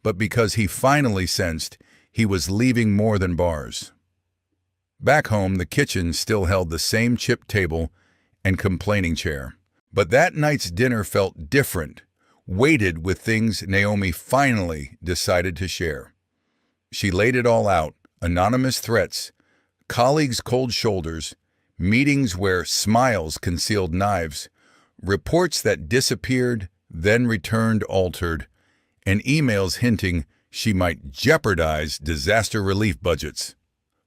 but because he finally sensed he was leaving more than bars. Back home, the kitchen still held the same chipped table and complaining chair. But that night's dinner felt different, weighted with things Naomi finally decided to share. She laid it all out: anonymous threats, colleagues' cold shoulders, meetings where smiles concealed knives, reports that disappeared, then returned altered, and emails hinting she might jeopardize disaster relief budgets.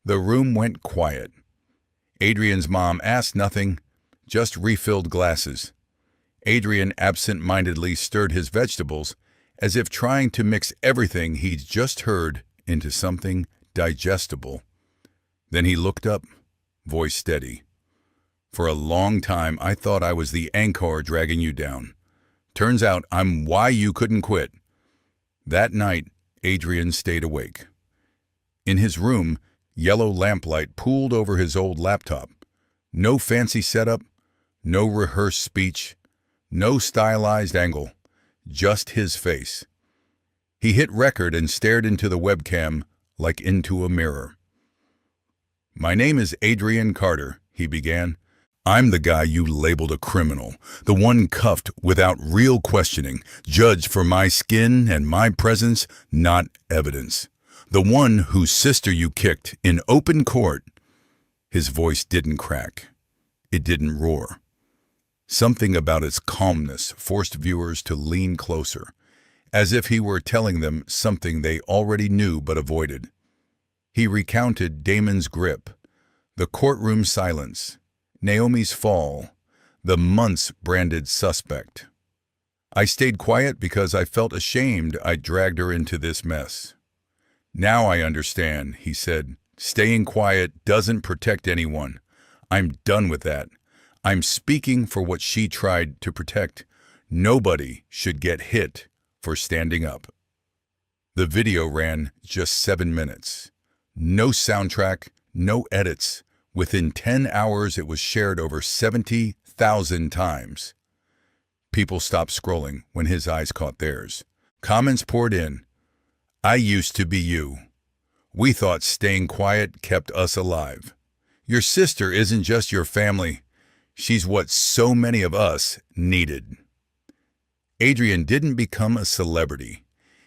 The room went quiet. Adrian's mom asked nothing, just refilled glasses. Adrian absent-mindedly stirred his vegetables, as if trying to mix everything he'd just heard into something digestible. Then he looked up, voice steady. "For a long time, I thought I was the anchor dragging you down. Turns out I'm why you couldn't quit." That night, Adrian stayed awake. In his room, yellow lamplight pooled over his old laptop. No fancy setup, no rehearsed speech, no stylized angle, just his face. He hit record and stared into the webcam like into a mirror. "My name is Adrian Carter," he began. "I'm the guy you labeled a criminal, the one cuffed without real questioning, judged for my skin and my presence, not evidence. The one whose sister you kicked in open court." His voice didn't crack. It didn't roar. Something about its calmness forced viewers to lean closer, as if he were telling them something they already knew but avoided. He recounted Damon's grip, the courtroom silence, Naomi's fall, the months-branded suspect. "I stayed quiet because I felt ashamed I'd dragged her into this mess. Now I understand," he said. "Staying quiet doesn't protect anyone. I'm done with that. I'm speaking for what she tried to protect. Nobody should get hit for standing up." The video ran just 7 minutes. No soundtrack, no edits. Within 10 hours, it was shared over 70,000 times. People stopped scrolling when his eyes caught theirs. Comments poured in. "I used to be you. We thought staying quiet kept us alive. Your sister isn't just your family. She's what so many of us needed." Adrian didn't become a celebrity.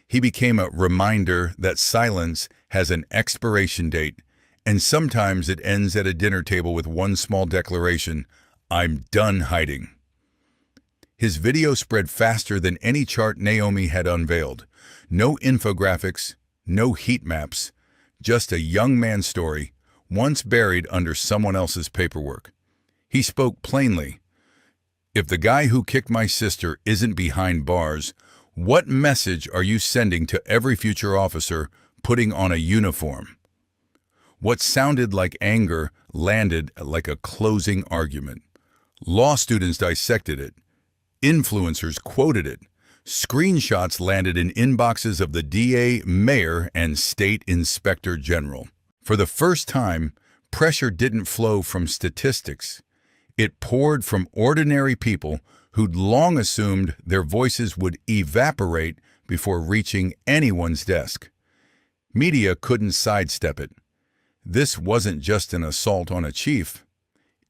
He became a reminder that silence has an expiration date, and sometimes it ends at a dinner table with one small declaration, "I'm done hiding." His video spread faster than any chart Naomi had unveiled. No infographics, no heat maps, just a young man's story, once buried under someone else's paperwork. He spoke plainly. If the guy who kicked my sister isn't behind bars, what message are you sending to every future officer putting on a uniform? What sounded like anger landed like a closing argument. Law students dissected it. Influencers quoted it. Screenshots landed in inboxes of the DA, mayor, and state inspector general. For the first time, pressure didn't flow from statistics. It poured from ordinary people who'd long assumed their voices would evaporate before reaching anyone's desk. Media couldn't sidestep it. This wasn't just an assault on a chief.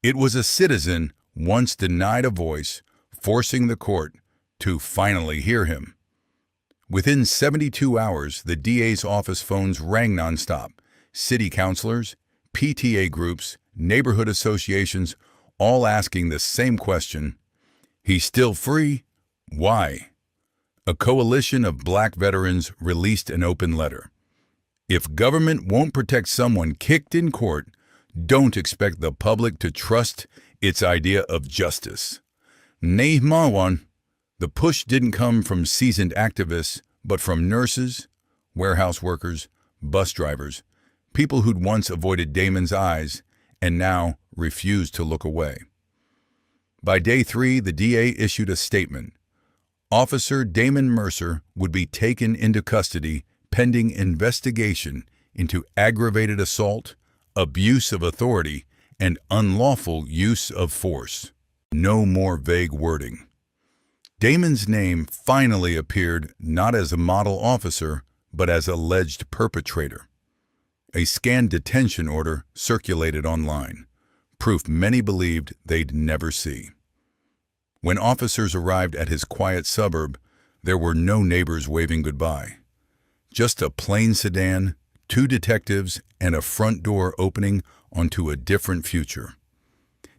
It was a citizen once denied a voice, forcing the court to finally hear him. Within 72 hours, the DA's office phones rang nonstop. City councilors, PTA groups, neighborhood associations, all asking the same question, "He's still free? Why?" A coalition of black veterans released an open letter. If government won't protect someone kicked in court, don't expect the public to trust its idea of justice. Nehmawan. The push didn't come from seasoned activists, but from nurses, warehouse workers, bus drivers, people who'd once avoided Damon's eyes and now refused to look away. By day 3, the DA issued a statement. Officer Damon Mercer would be taken into custody pending investigation into aggravated assault, abuse of authority, and unlawful use of force. No more vague wording. Damon's name finally appeared not as a model officer, but as alleged perpetrator. A scanned detention order circulated online, proof many believed they'd never see. When officers arrived at his quiet suburb, there were no neighbors waving goodbye. Just a plain sedan, 2 detectives, and a front door opening onto a different future.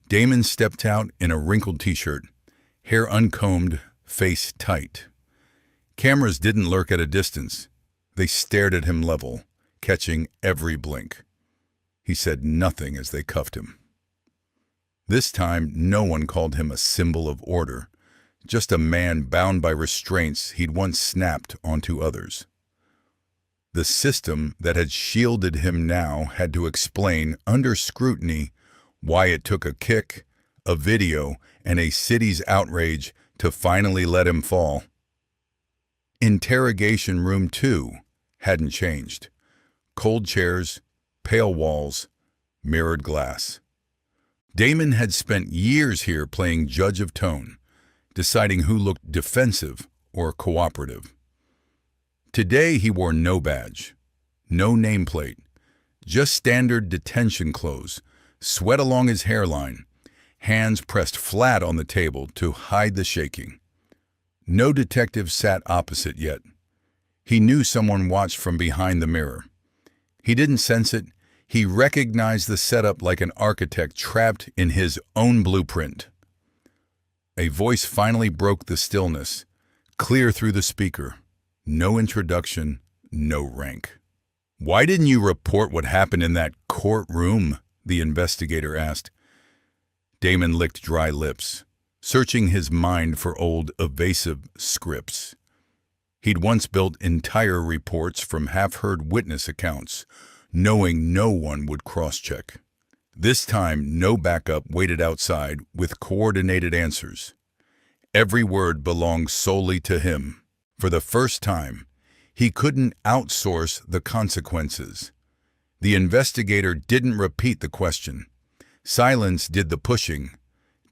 Damon stepped out in a wrinkled t-shirt, hair uncombed, face tight. Cameras didn't lurk at a distance. They stared at him level, catching every blink. He said nothing as they cuffed him. This time, no one called him a symbol of order, just a man bound by restraints he'd once snapped onto others. The system that had shielded him now had to explain, under scrutiny, why it took a kick, a video, and a city's outrage to finally let him fall. Interrogation room 2 hadn't changed. Cold chairs, pale walls, mirrored glass. Damon had spent years here playing judge of tone, deciding who looked defensive or cooperative. Today he wore no badge, no nameplate, just standard detention clothes, sweat along his hairline, hands pressed flat on the table to hide the shaking. No detective sat opposite yet. He knew someone watched from behind the mirror. He didn't sense it. He recognized the setup like an architect trapped in his own blueprint. A voice finally broke the stillness, clear through the speaker. No introduction, no rank. "Why didn't you report what happened in that courtroom?" the investigator asked. Damon licked dry lips, searching his mind for old, evasive scripts. He'd once built entire reports from half-heard witness accounts, knowing no one would cross-check. This time, no backup waited outside with coordinated answers. Every word belonged solely to him. For the first time, he couldn't outsource the consequences. The investigator didn't repeat the question. Silence did the pushing.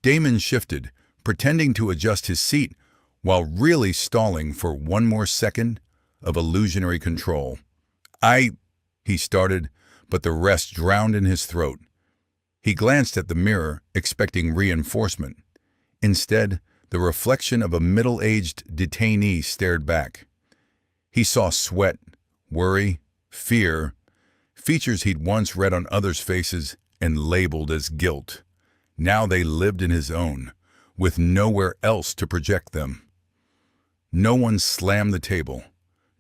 Damon shifted, pretending to adjust his seat, while really stalling for one more second of illusionary control. He started, but the rest drowned in his throat. He glanced at the mirror, expecting reinforcement. Instead, the reflection of a middle-aged detainee stared back. He saw sweat, worry, fear, features he'd once read on others' faces and labeled as guilt. Now they lived in his own, with nowhere else to project them. No one slammed the table.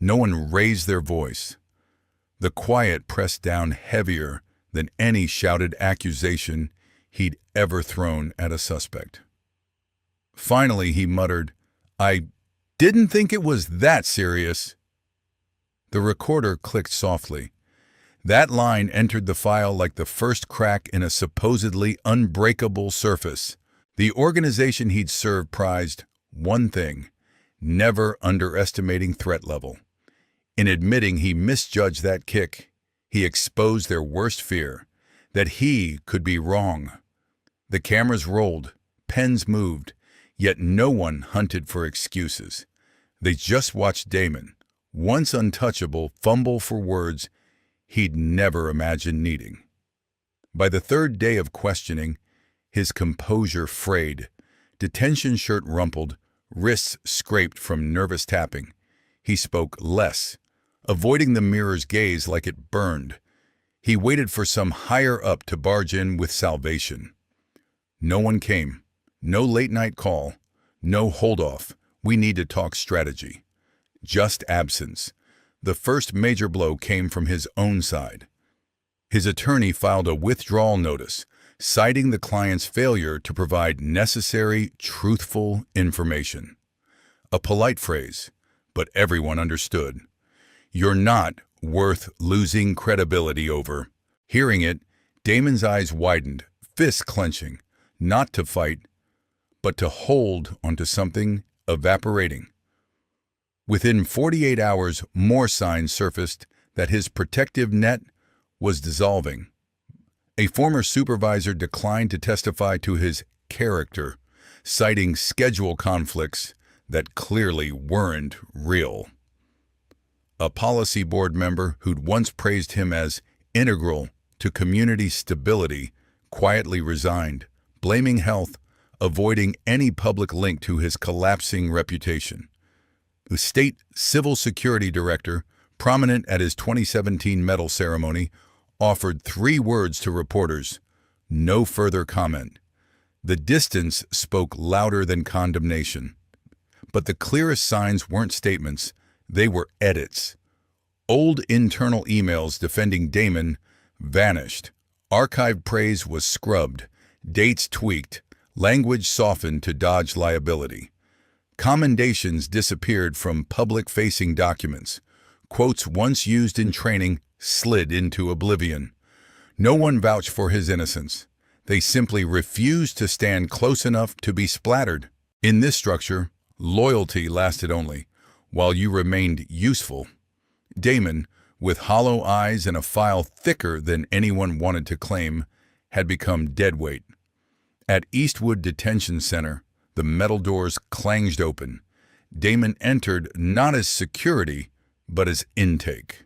No one raised their voice. The quiet pressed down heavier than any shouted accusation he'd ever thrown at a suspect. Finally, he muttered, "I didn't think it was that serious." The recorder clicked softly. That line entered the file like the first crack in a supposedly unbreakable surface. The organization he'd served prized one thing: never underestimating threat level. In admitting he misjudged that kick, he exposed their worst fear, that he could be wrong. The cameras rolled, pens moved, yet no one hunted for excuses. They just watched Damon, once untouchable, fumble for words he'd never imagined needing. By the third day of questioning, his composure frayed, detention shirt rumpled, wrists scraped from nervous tapping. He spoke less, avoiding the mirror's gaze like it burned. He waited for some higher up to barge in with salvation. No one came. No late-night call. No hold-off. "We need to talk strategy." Just absence. The first major blow came from his own side. His attorney filed a withdrawal notice, citing the client's failure to provide necessary, truthful information. A polite phrase, but everyone understood. "You're not worth losing credibility over." Hearing it, Damon's eyes widened, fists clenching, not to fight, but to hold onto something evaporating. Within 48 hours, more signs surfaced that his protective net was dissolving. A former supervisor declined to testify to his character, citing schedule conflicts that clearly weren't real. A policy board member who'd once praised him as integral to community stability quietly resigned, blaming health, avoiding any public link to his collapsing reputation. The state civil security director, prominent at his 2017 medal ceremony, offered 3 words to reporters: no further comment. The distance spoke louder than condemnation. But the clearest signs weren't statements, they were edits. Old internal emails defending Damon vanished. Archived praise was scrubbed, dates tweaked, language softened to dodge liability. Commendations disappeared from public-facing documents. Quotes once used in training slid into oblivion. No one vouched for his innocence. They simply refused to stand close enough to be splattered. In this structure, loyalty lasted only, while you remained useful. Damon, with hollow eyes and a file thicker than anyone wanted to claim, had become deadweight. At Eastwood Detention Center, the metal doors clanged open. Damon entered not as security, but as intake.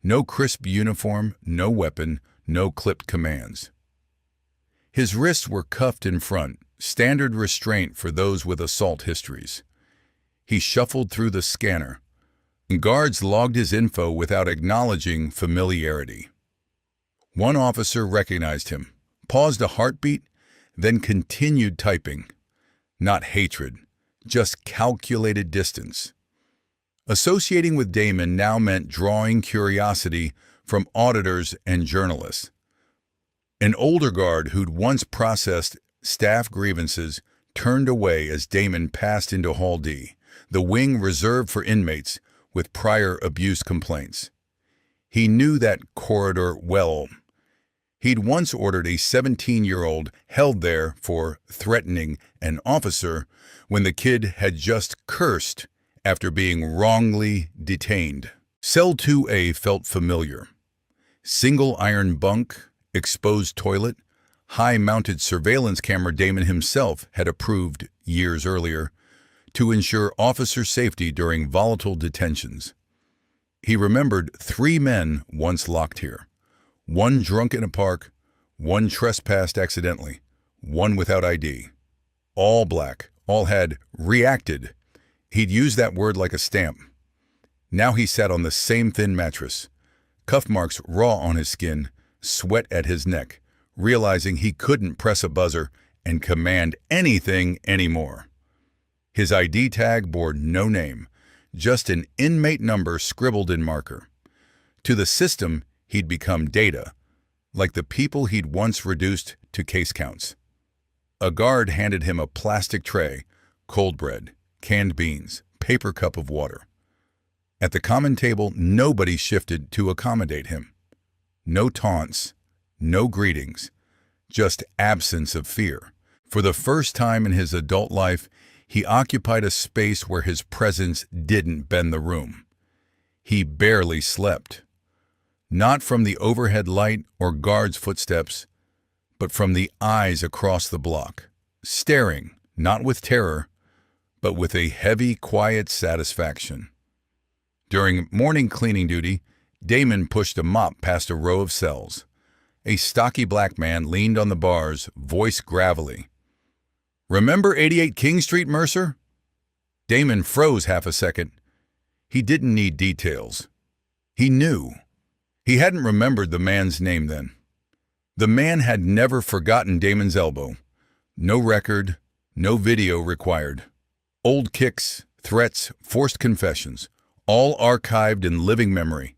No crisp uniform, no weapon, no clipped commands. His wrists were cuffed in front, standard restraint for those with assault histories. He shuffled through the scanner. Guards logged his info without acknowledging familiarity. One officer recognized him, paused a heartbeat, then continued typing. Not hatred, just calculated distance. Associating with Damon now meant drawing curiosity from auditors and journalists. An older guard who'd once processed staff grievances turned away as Damon passed into Hall D, the wing reserved for inmates with prior abuse complaints. He knew that corridor well. He'd once ordered a 17-year-old held there for threatening an officer when the kid had just cursed after being wrongly detained. Cell 2A felt familiar. Single iron bunk, exposed toilet, high-mounted surveillance camera Damon himself had approved years earlier to ensure officer safety during volatile detentions. He remembered 3 men once locked here. 1 drunk in a park, 1 trespassed accidentally, 1 without ID. All black, all had reacted. He'd used that word like a stamp. Now he sat on the same thin mattress, cuff marks raw on his skin, sweat at his neck, realizing he couldn't press a buzzer and command anything anymore. His ID tag bore no name, just an inmate number scribbled in marker. To the system, he'd become data, like the people he'd once reduced to case counts. A guard handed him a plastic tray, cold bread, canned beans, paper cup of water. At the common table, nobody shifted to accommodate him. No taunts, no greetings, just absence of fear. For the first time in his adult life, he occupied a space where his presence didn't bend the room. He barely slept. Not from the overhead light or guards' footsteps, but from the eyes across the block, staring, not with terror, but with a heavy, quiet satisfaction. During morning cleaning duty, Damon pushed a mop past a row of cells. A stocky black man leaned on the bars, voice gravelly. "Remember 88 King Street, Mercer?" Damon froze half a second. He didn't need details. He knew. He hadn't remembered the man's name then. The man had never forgotten Damon's elbow. No record, no video required. Old kicks, threats, forced confessions, all archived in living memory.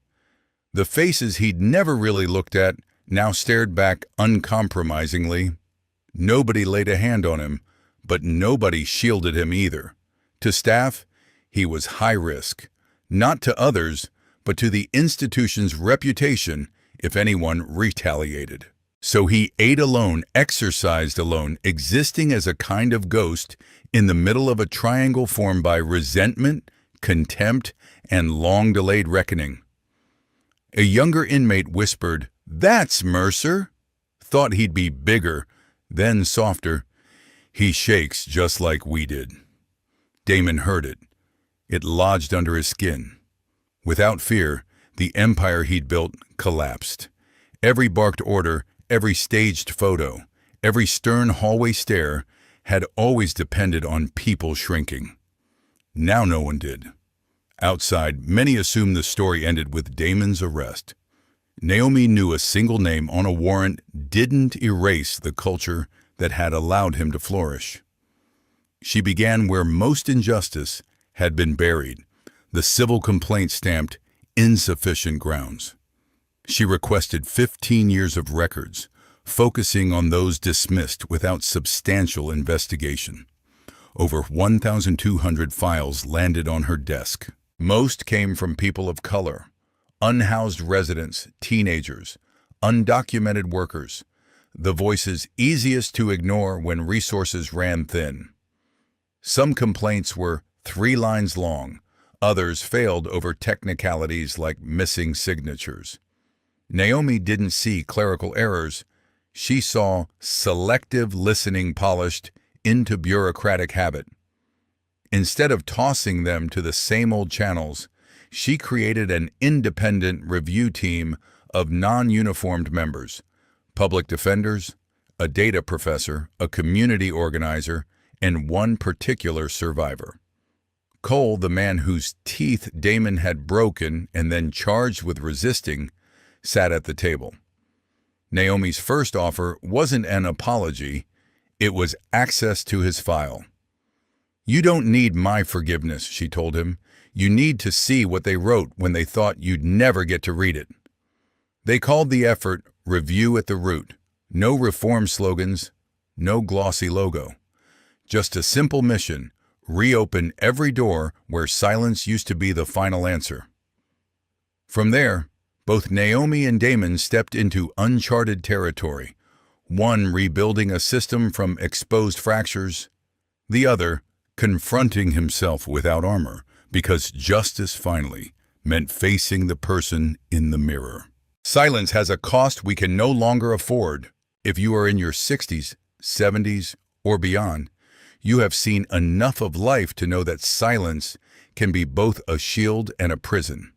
The faces he'd never really looked at now stared back uncompromisingly. Nobody laid a hand on him, but nobody shielded him either. To staff, he was high risk, not to others, but to the institution's reputation if anyone retaliated. So he ate alone, exercised alone, existing as a kind of ghost in the middle of a triangle formed by resentment, contempt, and long-delayed reckoning. A younger inmate whispered, "That's Mercer." Thought he'd be bigger, then softer. "He shakes just like we did." Damon heard it. It lodged under his skin. Without fear, the empire he'd built collapsed. Every barked order, every staged photo, every stern hallway stare had always depended on people shrinking. Now no one did. Outside, many assumed the story ended with Damon's arrest. Naomi knew a single name on a warrant didn't erase the culture that had allowed him to flourish. She began where most injustice had been buried, the civil complaint stamped insufficient grounds. She requested 15 years of records, focusing on those dismissed without substantial investigation. Over 1,200 files landed on her desk. Most came from people of color, unhoused residents, teenagers, undocumented workers, the voices easiest to ignore when resources ran thin. Some complaints were 3 lines long, others failed over technicalities like missing signatures. Naomi didn't see clerical errors. She saw selective listening polished into bureaucratic habit. Instead of tossing them to the same old channels, she created an independent review team of non-uniformed members, public defenders, a data professor, a community organizer, and one particular survivor. Cole, the man whose teeth Damon had broken and then charged with resisting, sat at the table. Naomi's first offer wasn't an apology, it was access to his file. "You don't need my forgiveness," she told him. "You need to see what they wrote when they thought you'd never get to read it." They called the effort Review at the Root. No reform slogans, no glossy logo. Just a simple mission: reopen every door where silence used to be the final answer. From there, both Naomi and Damon stepped into uncharted territory, one rebuilding a system from exposed fractures, the other confronting himself without armor, because justice finally meant facing the person in the mirror. Silence has a cost we can no longer afford. If you are in your 60s, 70s, or beyond, you have seen enough of life to know that silence can be both a shield and a prison.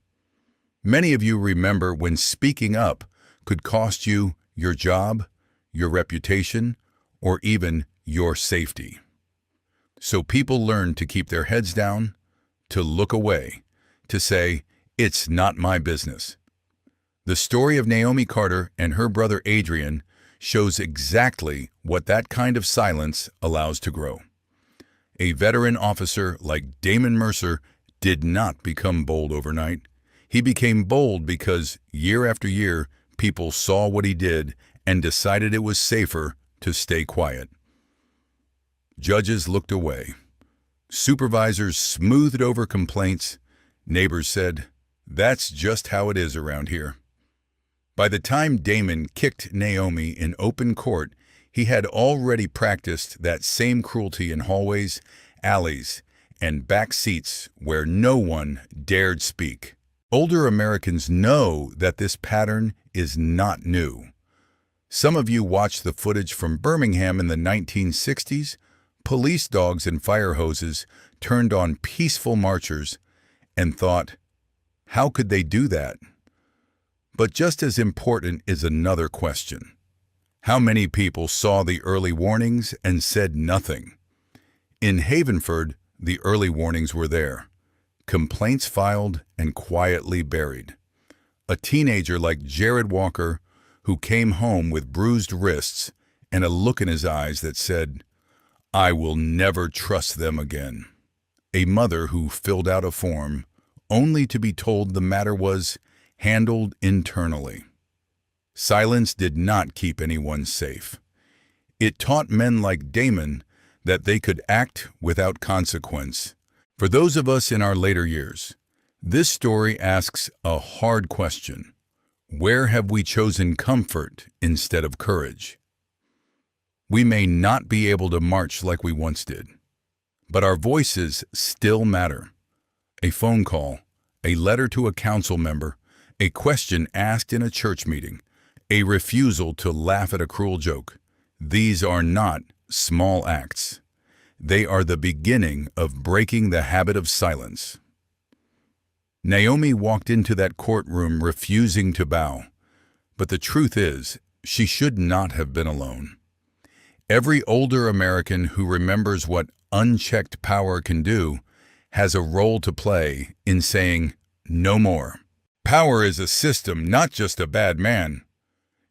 Many of you remember when speaking up could cost you your job, your reputation, or even your safety. So people learned to keep their heads down, to look away, to say, "It's not my business." The story of Naomi Carter and her brother Adrian shows exactly what that kind of silence allows to grow. A veteran officer like Damon Mercer did not become bold overnight. He became bold because year after year, people saw what he did and decided it was safer to stay quiet. Judges looked away. Supervisors smoothed over complaints. Neighbors said, "That's just how it is around here." By the time Damon kicked Naomi in open court, he had already practiced that same cruelty in hallways, alleys, and back seats where no one dared speak. Older Americans know that this pattern is not new. Some of you watched the footage from Birmingham in the 1960s. Police dogs and fire hoses turned on peaceful marchers and thought, how could they do that? But just as important is another question. How many people saw the early warnings and said nothing? In Havenford, the early warnings were there. Complaints filed and quietly buried. A teenager like Jared Walker, who came home with bruised wrists and a look in his eyes that said, "I will never trust them again." A mother who filled out a form only to be told the matter was handled internally. Silence did not keep anyone safe. It taught men like Damon that they could act without consequence. For those of us in our later years, this story asks a hard question. Where have we chosen comfort instead of courage? We may not be able to march like we once did, but our voices still matter. A phone call, a letter to a council member, a question asked in a church meeting, a refusal to laugh at a cruel joke. These are not small acts. They are the beginning of breaking the habit of silence. Naomi walked into that courtroom refusing to bow, but the truth is, she should not have been alone. Every older American who remembers what unchecked power can do has a role to play in saying, "No more." Power is a system, not just a bad man.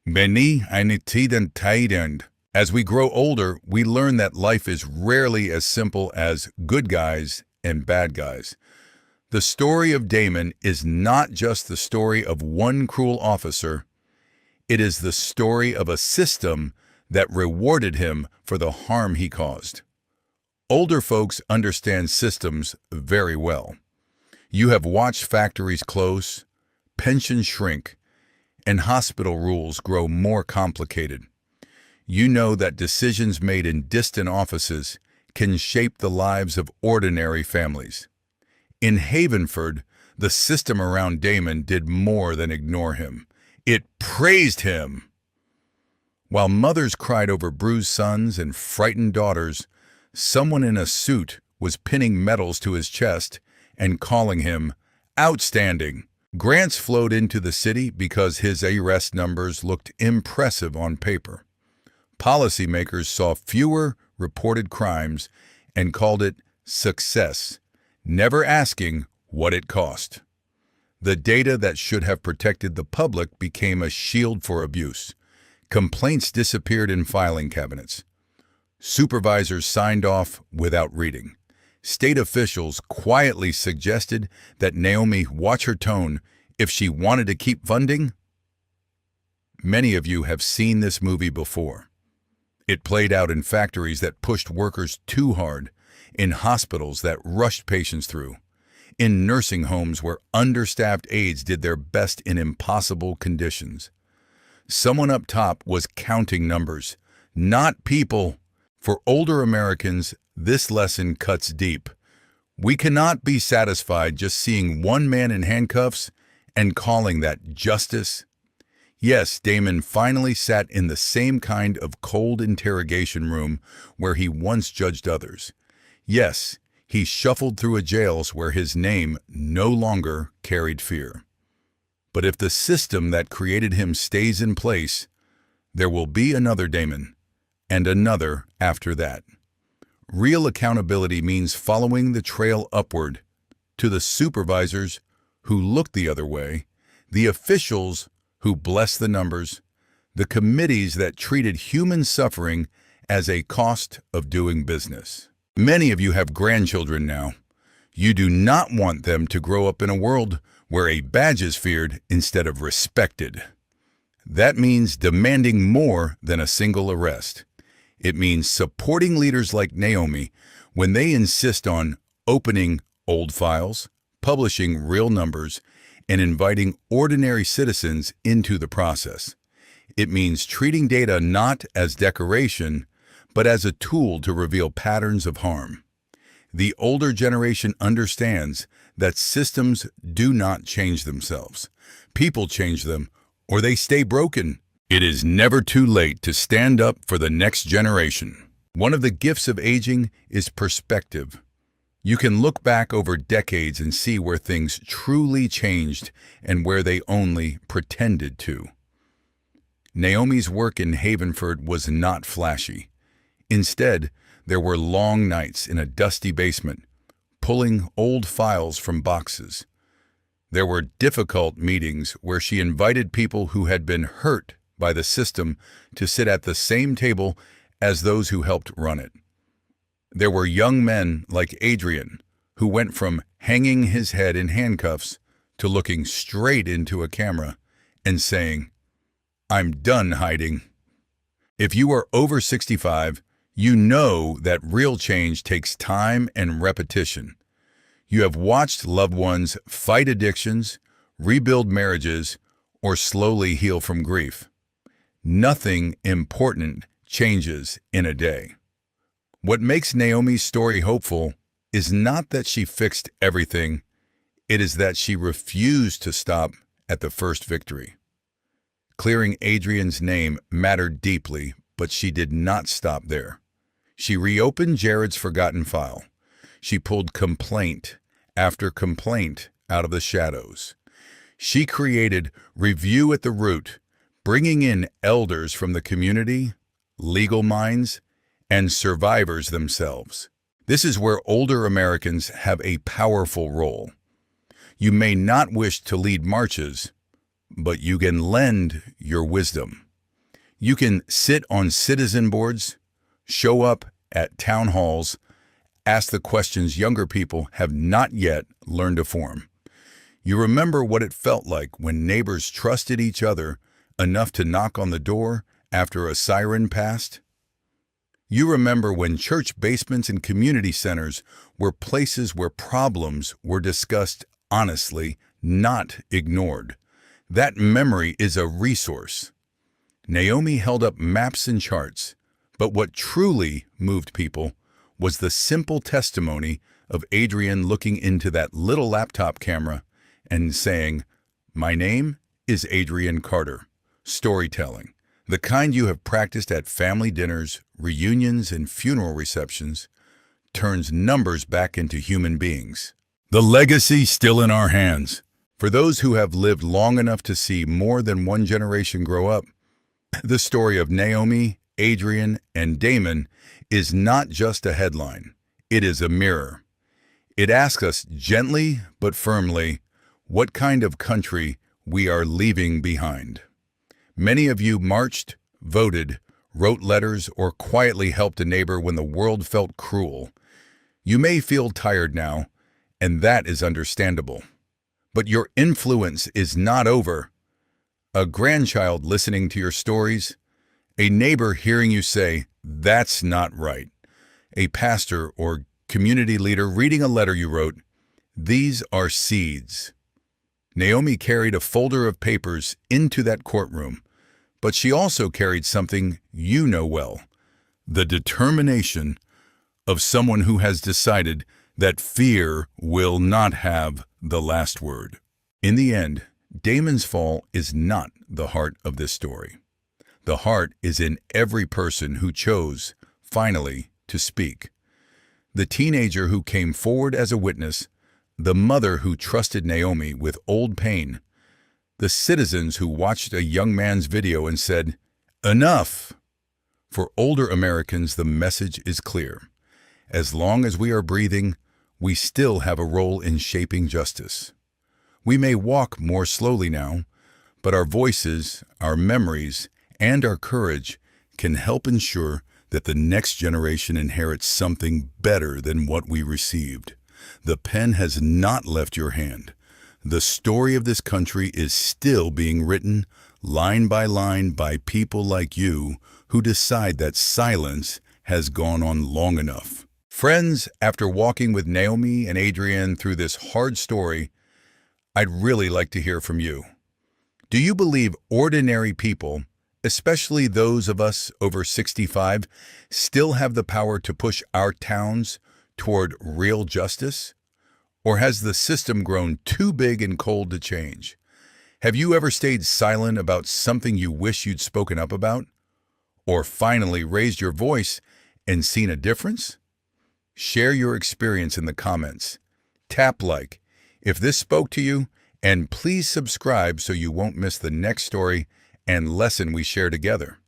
Beni ainitiden taidend. As we grow older, we learn that life is rarely as simple as good guys and bad guys. The story of Damon is not just the story of one cruel officer. It is the story of a system that rewarded him for the harm he caused. Older folks understand systems very well. You have watched factories close, pensions shrink, and hospital rules grow more complicated. You know that decisions made in distant offices can shape the lives of ordinary families. In Havenford, the system around Damon did more than ignore him. It praised him. While mothers cried over bruised sons and frightened daughters, someone in a suit was pinning medals to his chest and calling him outstanding. Grants flowed into the city because his arrest numbers looked impressive on paper. Policymakers saw fewer reported crimes and called it success, never asking what it cost. The data that should have protected the public became a shield for abuse. Complaints disappeared in filing cabinets. Supervisors signed off without reading. State officials quietly suggested that Naomi watch her tone if she wanted to keep funding. Many of you have seen this movie before. It played out in factories that pushed workers too hard, in hospitals that rushed patients through, in nursing homes where understaffed aides did their best in impossible conditions. Someone up top was counting numbers, not people. For older Americans, this lesson cuts deep. We cannot be satisfied just seeing one man in handcuffs and calling that justice. Yes, Damon finally sat in the same kind of cold interrogation room where he once judged others. Yes, he shuffled through a jails where his name no longer carried fear. But if the system that created him stays in place, there will be another Damon, and another after that. Real accountability means following the trail upward to the supervisors who looked the other way, the officials who blessed the numbers, the committees that treated human suffering as a cost of doing business. Many of you have grandchildren now. You do not want them to grow up in a world where a badge is feared instead of respected. That means demanding more than a single arrest. It means supporting leaders like Naomi when they insist on opening old files, publishing real numbers, and inviting ordinary citizens into the process. It means treating data not as decoration, but as a tool to reveal patterns of harm. The older generation understands that systems do not change themselves. People change them, or they stay broken. It is never too late to stand up for the next generation. One of the gifts of aging is perspective. You can look back over decades and see where things truly changed and where they only pretended to. Naomi's work in Havenford was not flashy. Instead, there were long nights in a dusty basement, pulling old files from boxes. There were difficult meetings where she invited people who had been hurt by the system to sit at the same table as those who helped run it. There were young men like Adrian, who went from hanging his head in handcuffs to looking straight into a camera and saying, "I'm done hiding." If you are over 65, you know that real change takes time and repetition. You have watched loved ones fight addictions, rebuild marriages, or slowly heal from grief. Nothing important changes in a day. What makes Naomi's story hopeful is not that she fixed everything, it is that she refused to stop at the first victory. Clearing Adrian's name mattered deeply, but she did not stop there. She reopened Jared's forgotten file. She pulled complaint after complaint out of the shadows. She created Review at the Root, bringing in elders from the community, legal minds, and survivors themselves. This is where older Americans have a powerful role. You may not wish to lead marches, but you can lend your wisdom. You can sit on citizen boards, show up at town halls, ask the questions younger people have not yet learned to form. You remember what it felt like when neighbors trusted each other enough to knock on the door after a siren passed? You remember when church basements and community centers were places where problems were discussed honestly, not ignored. That memory is a resource. Naomi held up maps and charts, but what truly moved people was the simple testimony of Adrian looking into that little laptop camera and saying, "My name is Adrian Carter." Storytelling, the kind you have practiced at family dinners, reunions, and funeral receptions, turns numbers back into human beings. The legacy still in our hands. For those who have lived long enough to see more than one generation grow up, the story of Naomi, Adrian, and Damon is not just a headline. It is a mirror. It asks us gently but firmly what kind of country we are leaving behind. Many of you marched, voted, wrote letters, or quietly helped a neighbor when the world felt cruel. You may feel tired now, and that is understandable. But your influence is not over. A grandchild listening to your stories, a neighbor hearing you say, "That's not right," a pastor or community leader reading a letter you wrote, these are seeds. Naomi carried a folder of papers into that courtroom, but she also carried something you know well, the determination of someone who has decided that fear will not have the last word. In the end, Damon's fall is not the heart of this story. The heart is in every person who chose, finally, to speak. The teenager who came forward as a witness, the mother who trusted Naomi with old pain, the citizens who watched a young man's video and said, "Enough!" For older Americans, the message is clear. As long as we are breathing, we still have a role in shaping justice. We may walk more slowly now, but our voices, our memories, and our courage can help ensure that the next generation inherits something better than what we received. The pen has not left your hand. The story of this country is still being written, line by line, by people like you who decide that silence has gone on long enough. Friends, after walking with Naomi and Adrienne through this hard story, I'd really like to hear from you. Do you believe ordinary people, especially those of us over 65, still have the power to push our towns toward real justice? Or has the system grown too big and cold to change? Have you ever stayed silent about something you wish you'd spoken up about? Or finally raised your voice and seen a difference? Share your experience in the comments. Tap like if this spoke to you, and please subscribe so you won't miss the next story and lesson we share together.